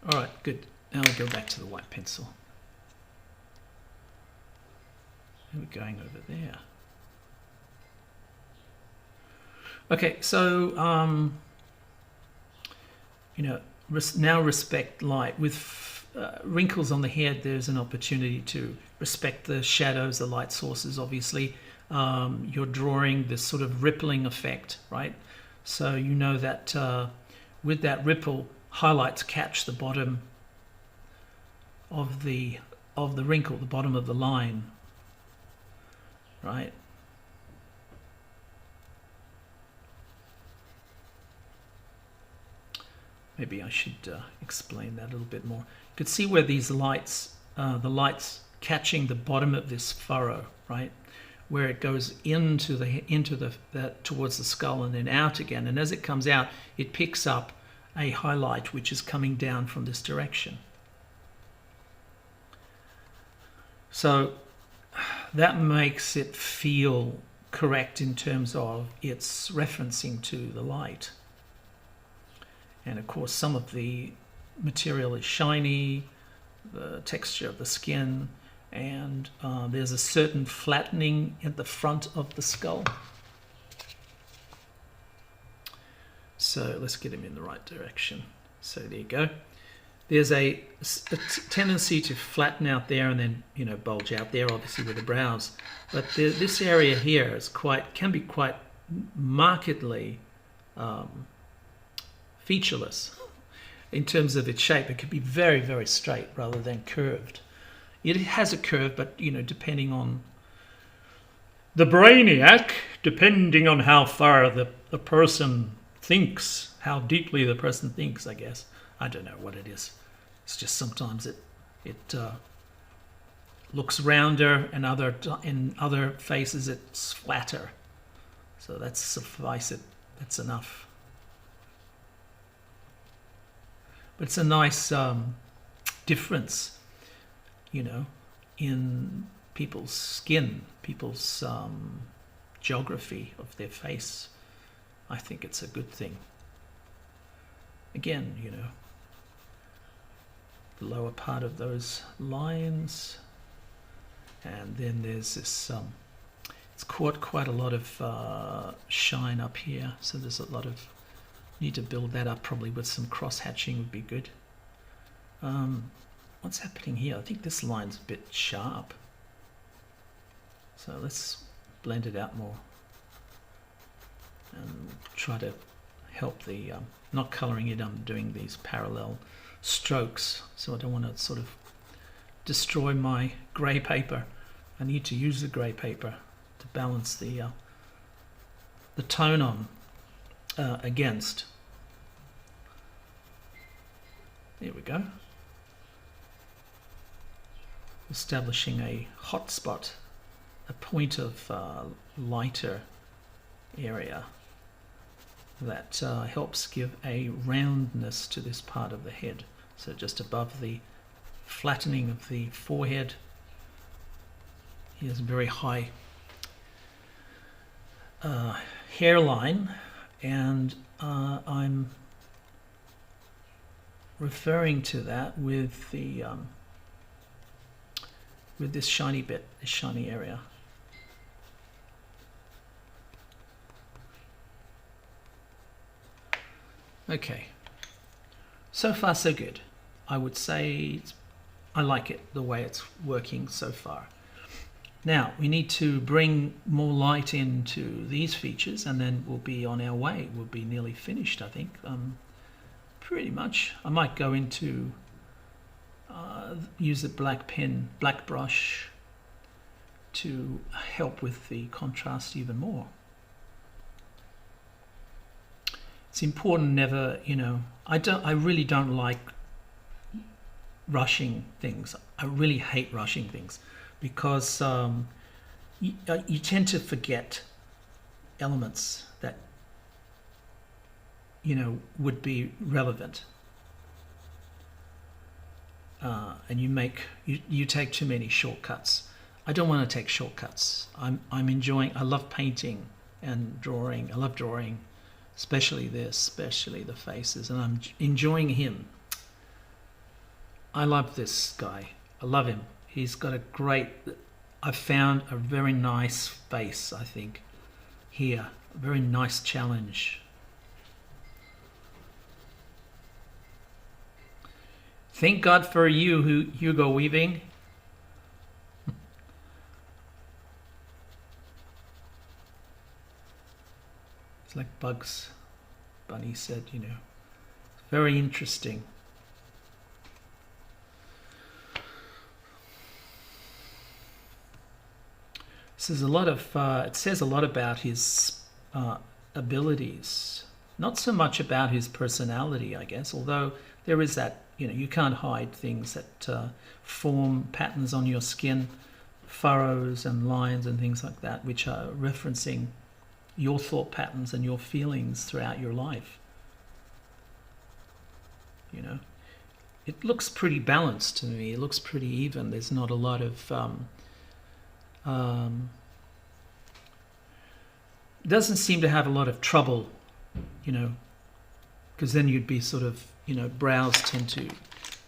All right, good. Now we go back to the white pencil. And we're going over there. Okay, so you know, now respect light. With wrinkles on the head, there's an opportunity to respect the shadows, the light sources, obviously. You're drawing this sort of rippling effect, right? So you know that with that ripple, highlights catch the bottom of the wrinkle, the bottom of the line, right? Maybe I should explain that a little bit more. You could see where these lights, the lights catching the bottom of this furrow, right? Where it goes into the towards the skull and then out again. And as it comes out, it picks up a highlight which is coming down from this direction. So that makes it feel correct in terms of its referencing to the light. And of course, some of the material is shiny, the texture of the skin, and there's a certain flattening at the front of the skull. So let's get him in the right direction. So there you go. There's a tendency to flatten out there and then, you know, bulge out there, obviously with the brows. But this area here is can be quite markedly featureless in terms of its shape. It could be very, very straight rather than curved. It has a curve, but, you know, depending on the brainiac, depending on how far the person thinks, how deeply the person thinks, I guess. I don't know what it is. It's just sometimes it looks rounder, and in other faces it's flatter. So that's suffice it. That's enough. But it's a nice difference, you know, in people's skin, people's geography of their face. I think it's a good thing. again, you know, the lower part of those lines, and then there's this it's caught quite a lot of shine up here, so there's a lot of need to build that up. Probably with some cross hatching would be good. What's happening here? I think this line's a bit sharp, so let's blend it out more and try to help the not coloring it. I'm doing these parallel strokes, so I don't want to sort of destroy my grey paper. I need to use the grey paper to balance the tone on against. There we go. Establishing a hot spot, a point of lighter area that helps give a roundness to this part of the head. So just above the flattening of the forehead, he has a very high hairline, and I'm referring to that with the with this shiny bit, this shiny area. Okay, so far so good. I would say I like it the way it's working so far. Now we need to bring more light into these features, and then we'll be on our way. We'll be nearly finished, I think. Pretty much. I might go into use the black pen, black brush to help with the contrast even more. It's important never, you know, I really don't like rushing things. I really hate rushing things because you tend to forget elements that, you know, would be relevant. And you take too many shortcuts. I don't want to take shortcuts. I'm enjoying, I love painting and drawing. I love drawing, especially the faces, and I'm enjoying him. I love this guy. I love him. He's got a great, I found a very nice face, I think, here. A very nice challenge. Thank God for you, Hugo Weaving. It's like Bugs Bunny said, you know. Very interesting. This is a lot of, it says a lot about his abilities. Not so much about his personality, I guess, although there is that, you know, you can't hide things that form patterns on your skin, furrows and lines and things like that, which are referencing your thought patterns and your feelings throughout your life. You know, it looks pretty balanced to me. It looks pretty even. There's not a lot of doesn't seem to have a lot of trouble, you know, because then you'd be sort of, you know, brows tend to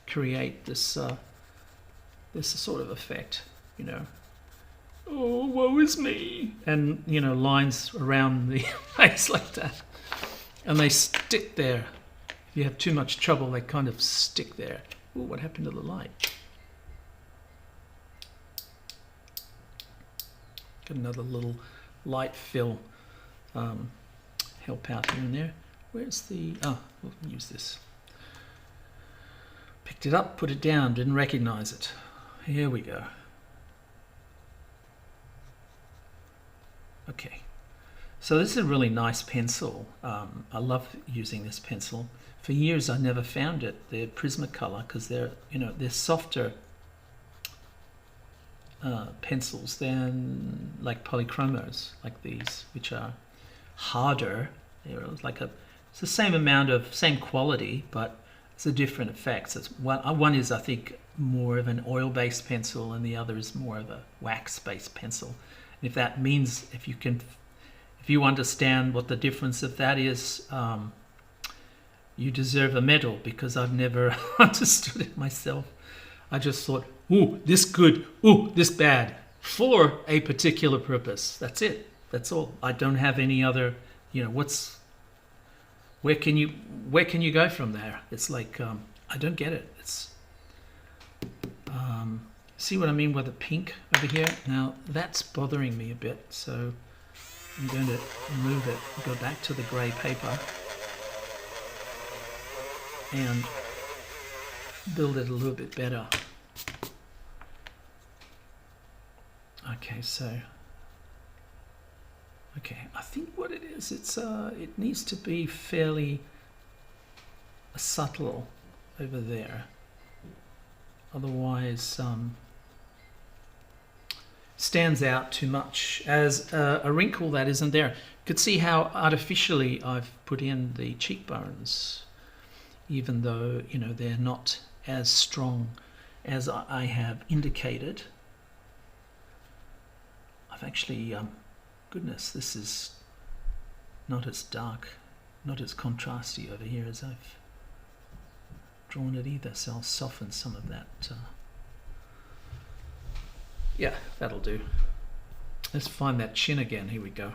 create this this sort of effect, you know. Oh, woe is me, and you know, lines around the face like that, and they stick there. If you have too much trouble, they kind of stick there. Ooh, what happened to the light? Got another little light fill help out here and there. Where's the, oh, we'll use this. Picked it up, put it down, didn't recognize it. Here we go. Okay, so this is a really nice pencil. I love using this pencil. For years I never found it. They're Prismacolor because they're, you know, they're softer pencils than like polychromos like these, which are harder. They're like it's the same amount of, same quality, but it's a different effect. So it's one is, I think, more of an oil-based pencil, and the other is more of a wax-based pencil. And if that means, if you understand what the difference of that is, you deserve a medal, because I've never understood it myself. I just thought, ooh, this good, ooh, this bad, for a particular purpose. That's it. That's all. I don't have any other, where can you go from there? It's like, I don't get it. It's, see what I mean with the pink over here? Now that's bothering me a bit, so I'm going to remove it, go back to the grey paper and build it a little bit better. Okay, I think what it is, it needs to be fairly subtle over there. Otherwise, stands out too much as a wrinkle that isn't there. You could see how artificially I've put in the cheekbones, even though they're not as strong as I have indicated. I've actually, goodness, this is not as dark, not as contrasty over here as I've drawn it either, so I'll soften some of that. Yeah, that'll do. Let's find that chin again. Here we go.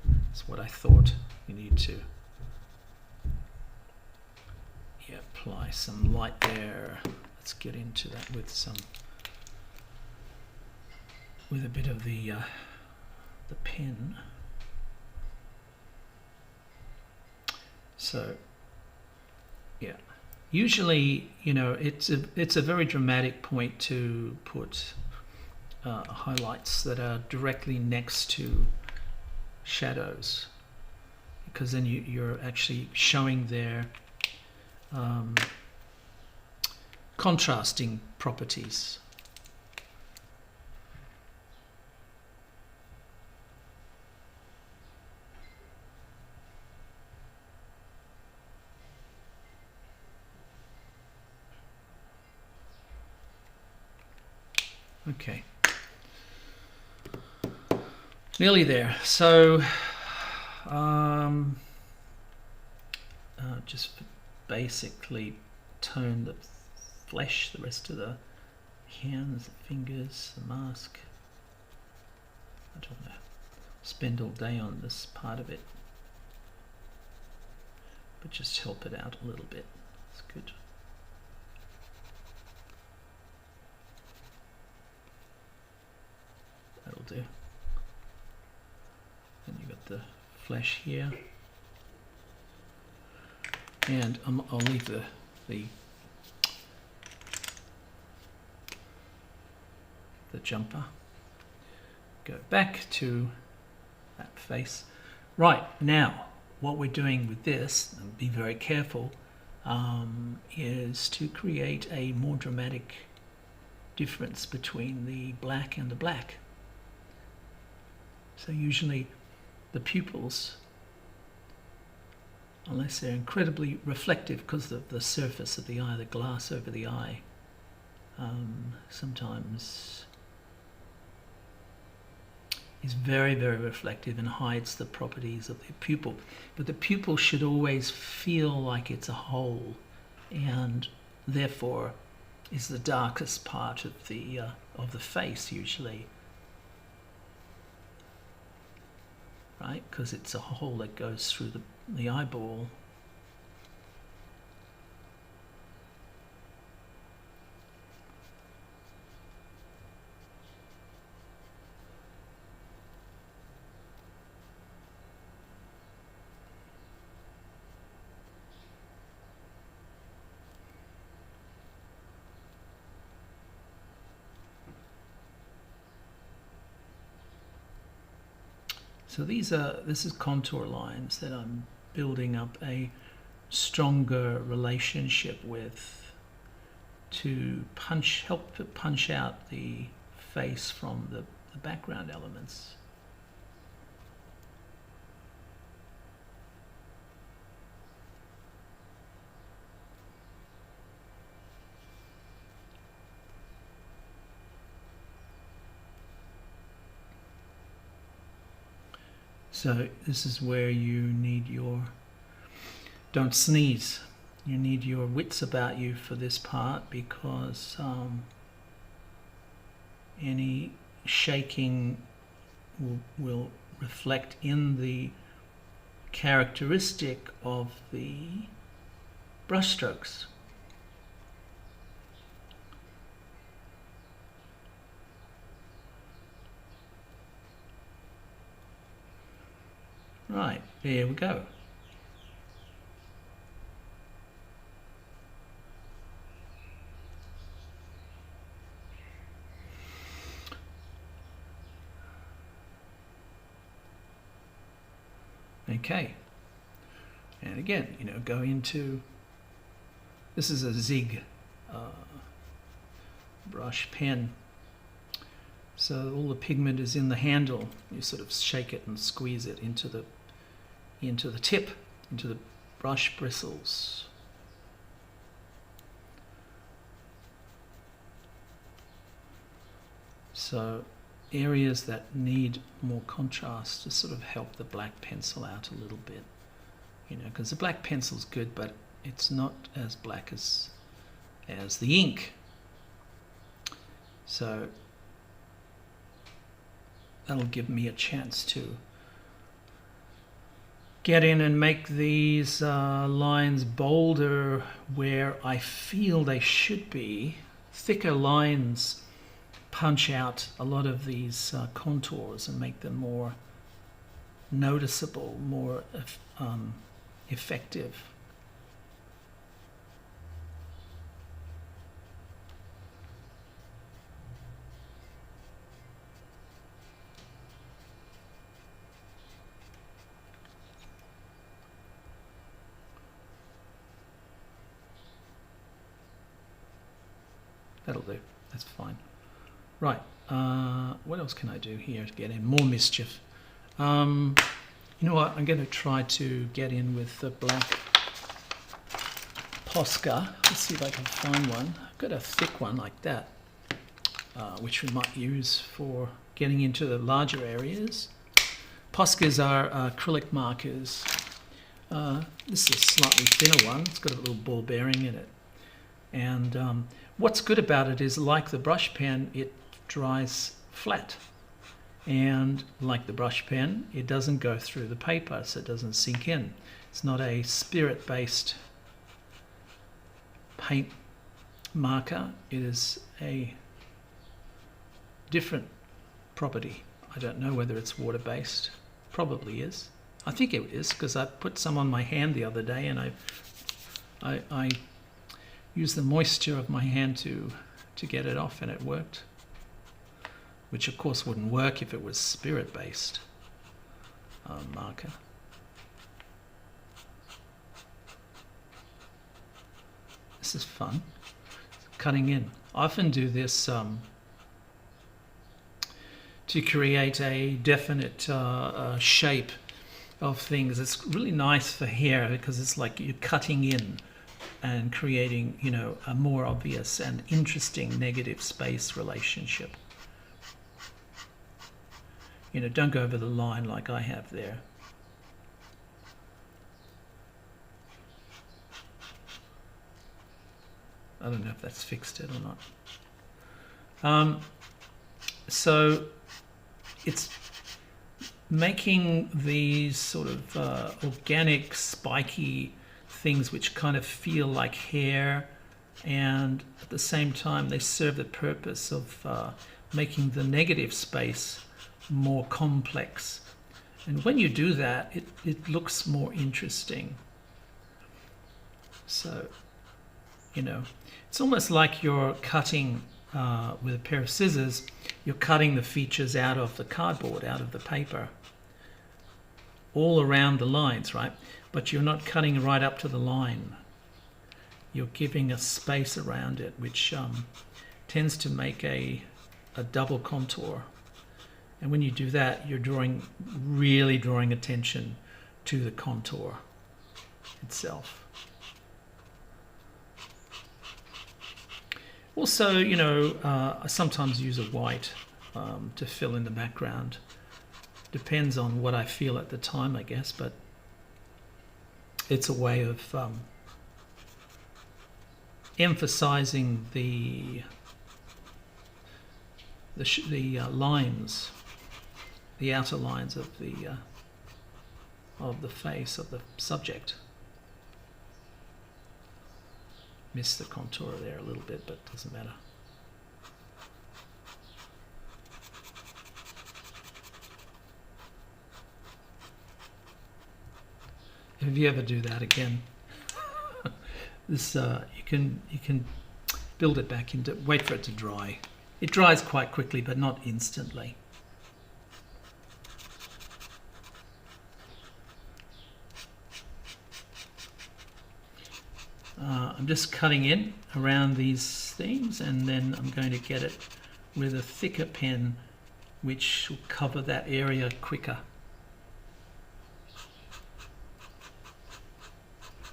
That's what I thought. We need to apply some light there. Let's get into that with a bit of the pen. So yeah, usually it's a very dramatic point to put highlights that are directly next to shadows, because then you're actually showing their contrasting properties. Okay, nearly there. So just basically tone the flesh, the rest of the hands, the fingers, the mask. I don't want to spend all day on this part of it, but just help it out a little bit. It's good. That'll do. Then you've got the flesh here, and I'll leave the jumper. Go back to that face. Right, now what we're doing with this, and be very careful, is to create a more dramatic difference between the black and the black. So usually the pupils, unless they're incredibly reflective because of the surface of the eye, the glass over the eye, sometimes is very, very reflective and hides the properties of the pupil. But the pupil should always feel like it's a whole, and therefore is the darkest part of the face usually. Right, because it's a hole that goes through the eyeball. So this is contour lines that I'm building up a stronger relationship with, to help to punch out the face from the background elements. So this is where you need your don't sneeze. You need your wits about you for this part, because any shaking will reflect in the characteristic of the brushstrokes. Right, there we go. Okay, and again, you know, go into, this is a Zig brush pen, so all the pigment is in the handle. You sort of shake it and squeeze it into the tip, into the brush bristles. So areas that need more contrast to sort of help the black pencil out a little bit, you know, because the black pencil's good, but it's not as black as the ink. So that'll give me a chance to get in and make these lines bolder where I feel they should be. Thicker lines punch out a lot of these contours and make them more noticeable, more effective. That'll do, that's fine. Right, what else can I do here to get in more mischief? You know what, I'm going to try to get in with the black Posca. Let's see if I can find one. I've got a thick one like that, which we might use for getting into the larger areas. Poscas are acrylic markers. This is a slightly thinner one. It's got a little ball bearing in it. And what's good about it is, like the brush pen, it dries flat. And like the brush pen, it doesn't go through the paper, so it doesn't sink in. It's not a spirit-based paint marker. It is a different property. I don't know whether it's water-based. Probably is. I think it is, because I put some on my hand the other day, and I used the moisture of my hand to get it off, and it worked. Which of course wouldn't work if it was spirit-based marker. This is fun, cutting in. I often do this to create a definite shape of things. It's really nice for hair, because it's like you're cutting in and creating, you know, a more obvious and interesting negative space relationship. You know, don't go over the line like I have there. I don't know if that's fixed it or not. So it's making these sort of organic, spiky things which kind of feel like hair, and at the same time they serve the purpose of making the negative space more complex. And when you do that, it looks more interesting. So, you know, it's almost like you're cutting with a pair of scissors, you're cutting the features out of the cardboard, out of the paper, all around the lines, right? But you're not cutting right up to the line. You're giving a space around it, which tends to make a double contour. And when you do that, you're really drawing attention to the contour itself. Also, you know, I sometimes use a white to fill in the background. Depends on what I feel at the time, I guess, but it's a way of emphasizing the lines, the outer lines of the face of the subject. Missed the contour there a little bit, but doesn't matter. If you ever do that again, this you can build it back into. Wait for it to dry. It dries quite quickly, but not instantly. I'm just cutting in around these things, and then I'm going to get it with a thicker pen, which will cover that area quicker.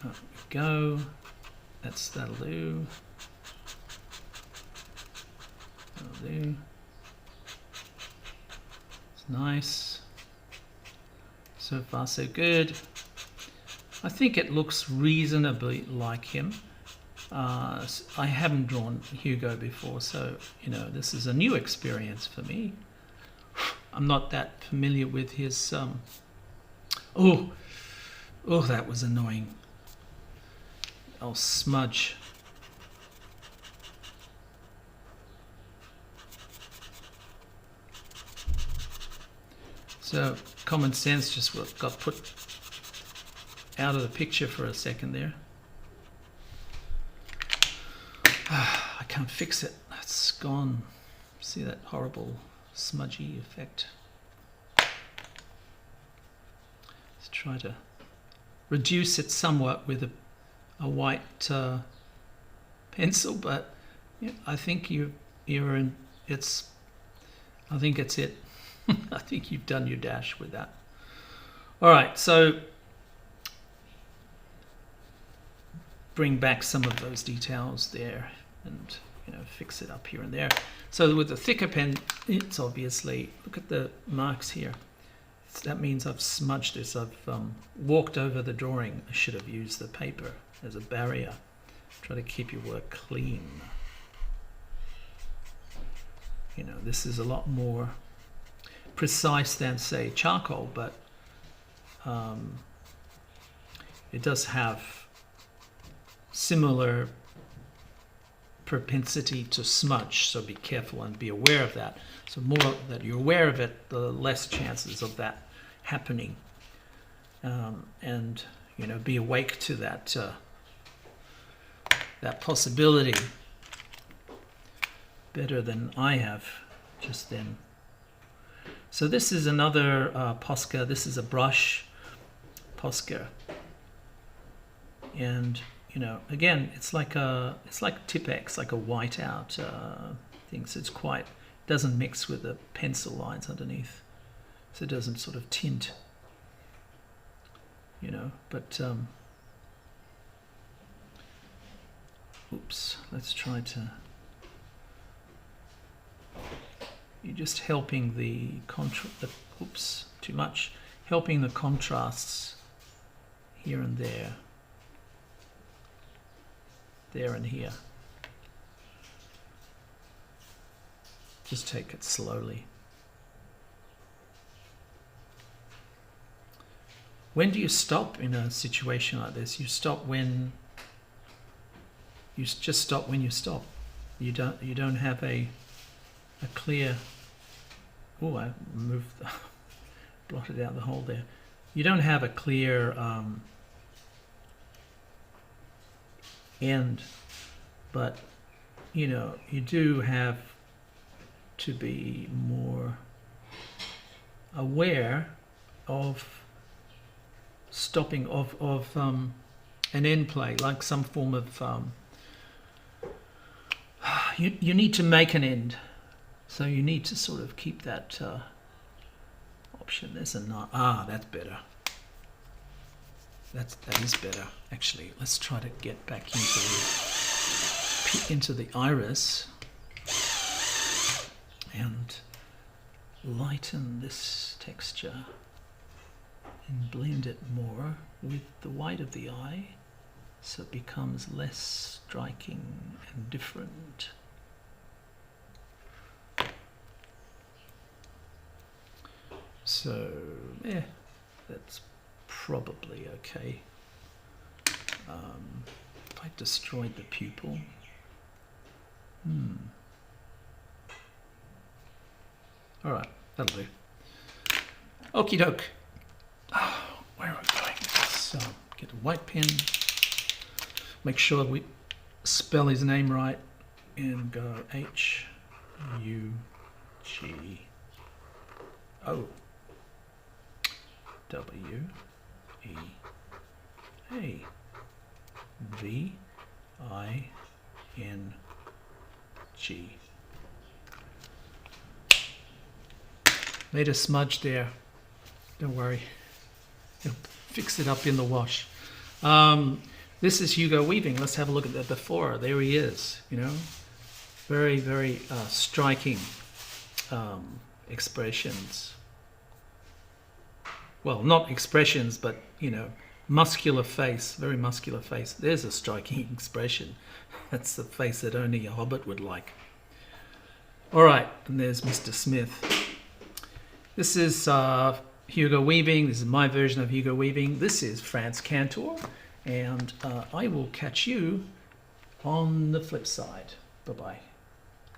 There we go. That'll do. That'll do. It's nice. So far, so good. I think it looks reasonably like him. I haven't drawn Hugo before, so this is a new experience for me. I'm not that familiar with his. Oh, that was annoying. Oh, smudge. So common sense just got put out of the picture for a second there. I can't fix it. It's gone. See that horrible smudgy effect. Let's try to reduce it somewhat with a white pencil, but yeah, I think you're in. I think it's it. I think you've done your dash with that. All right, so bring back some of those details there, and fix it up here and there. So with the thicker pen, it's obviously, look at the marks here. That means I've smudged this. I've walked over the drawing. I should have used the paper as a barrier. Try to keep your work clean. This is a lot more precise than, say, charcoal, but it does have similar propensity to smudge, so be careful and be aware of that. So more that you're aware of it, the less chances of that happening, and be awake to that that possibility better than I have just then. So this is another Posca. This is a brush Posca, and again, it's like Tipex, like a whiteout thing. So it's doesn't mix with the pencil lines underneath, so it doesn't sort of tint. But oops, let's try to. You're just helping the oops, too much. Helping the contrasts here and there. There and here. Just take it slowly. When do you stop in a situation like this? You stop when you just stop when you stop. You don't have a clear. Oh, I moved, blotted out the hole there. You don't have a clear end, but you do have to be more aware of stopping of an end play, like some form of you need to make an end, so you need to sort of keep that option. There's a that's better. That is better, actually. Let's try to get back into the iris and lighten this texture. and blend it more with the white of the eye so it becomes less striking and different. So, yeah, that's probably okay. I destroyed the pupil. Alright, that'll do. Okie doke. Where are we going? So, get a white pen. Make sure we spell his name right and go Hugo-Weaving. Made a smudge there. Don't worry. I'll fix it up in the wash. This is Hugo Weaving. Let's have a look at that before. There he is, you know. Very, very striking expressions. Well, not expressions, but, you know, muscular face, very muscular face. There's a striking expression. That's the face that only a hobbit would like. All right, and there's Mr. Smith. This is Hugo Weaving. This is my version of Hugo Weaving. This is Frantz Kantor, and I will catch you on the flip side. Bye-bye.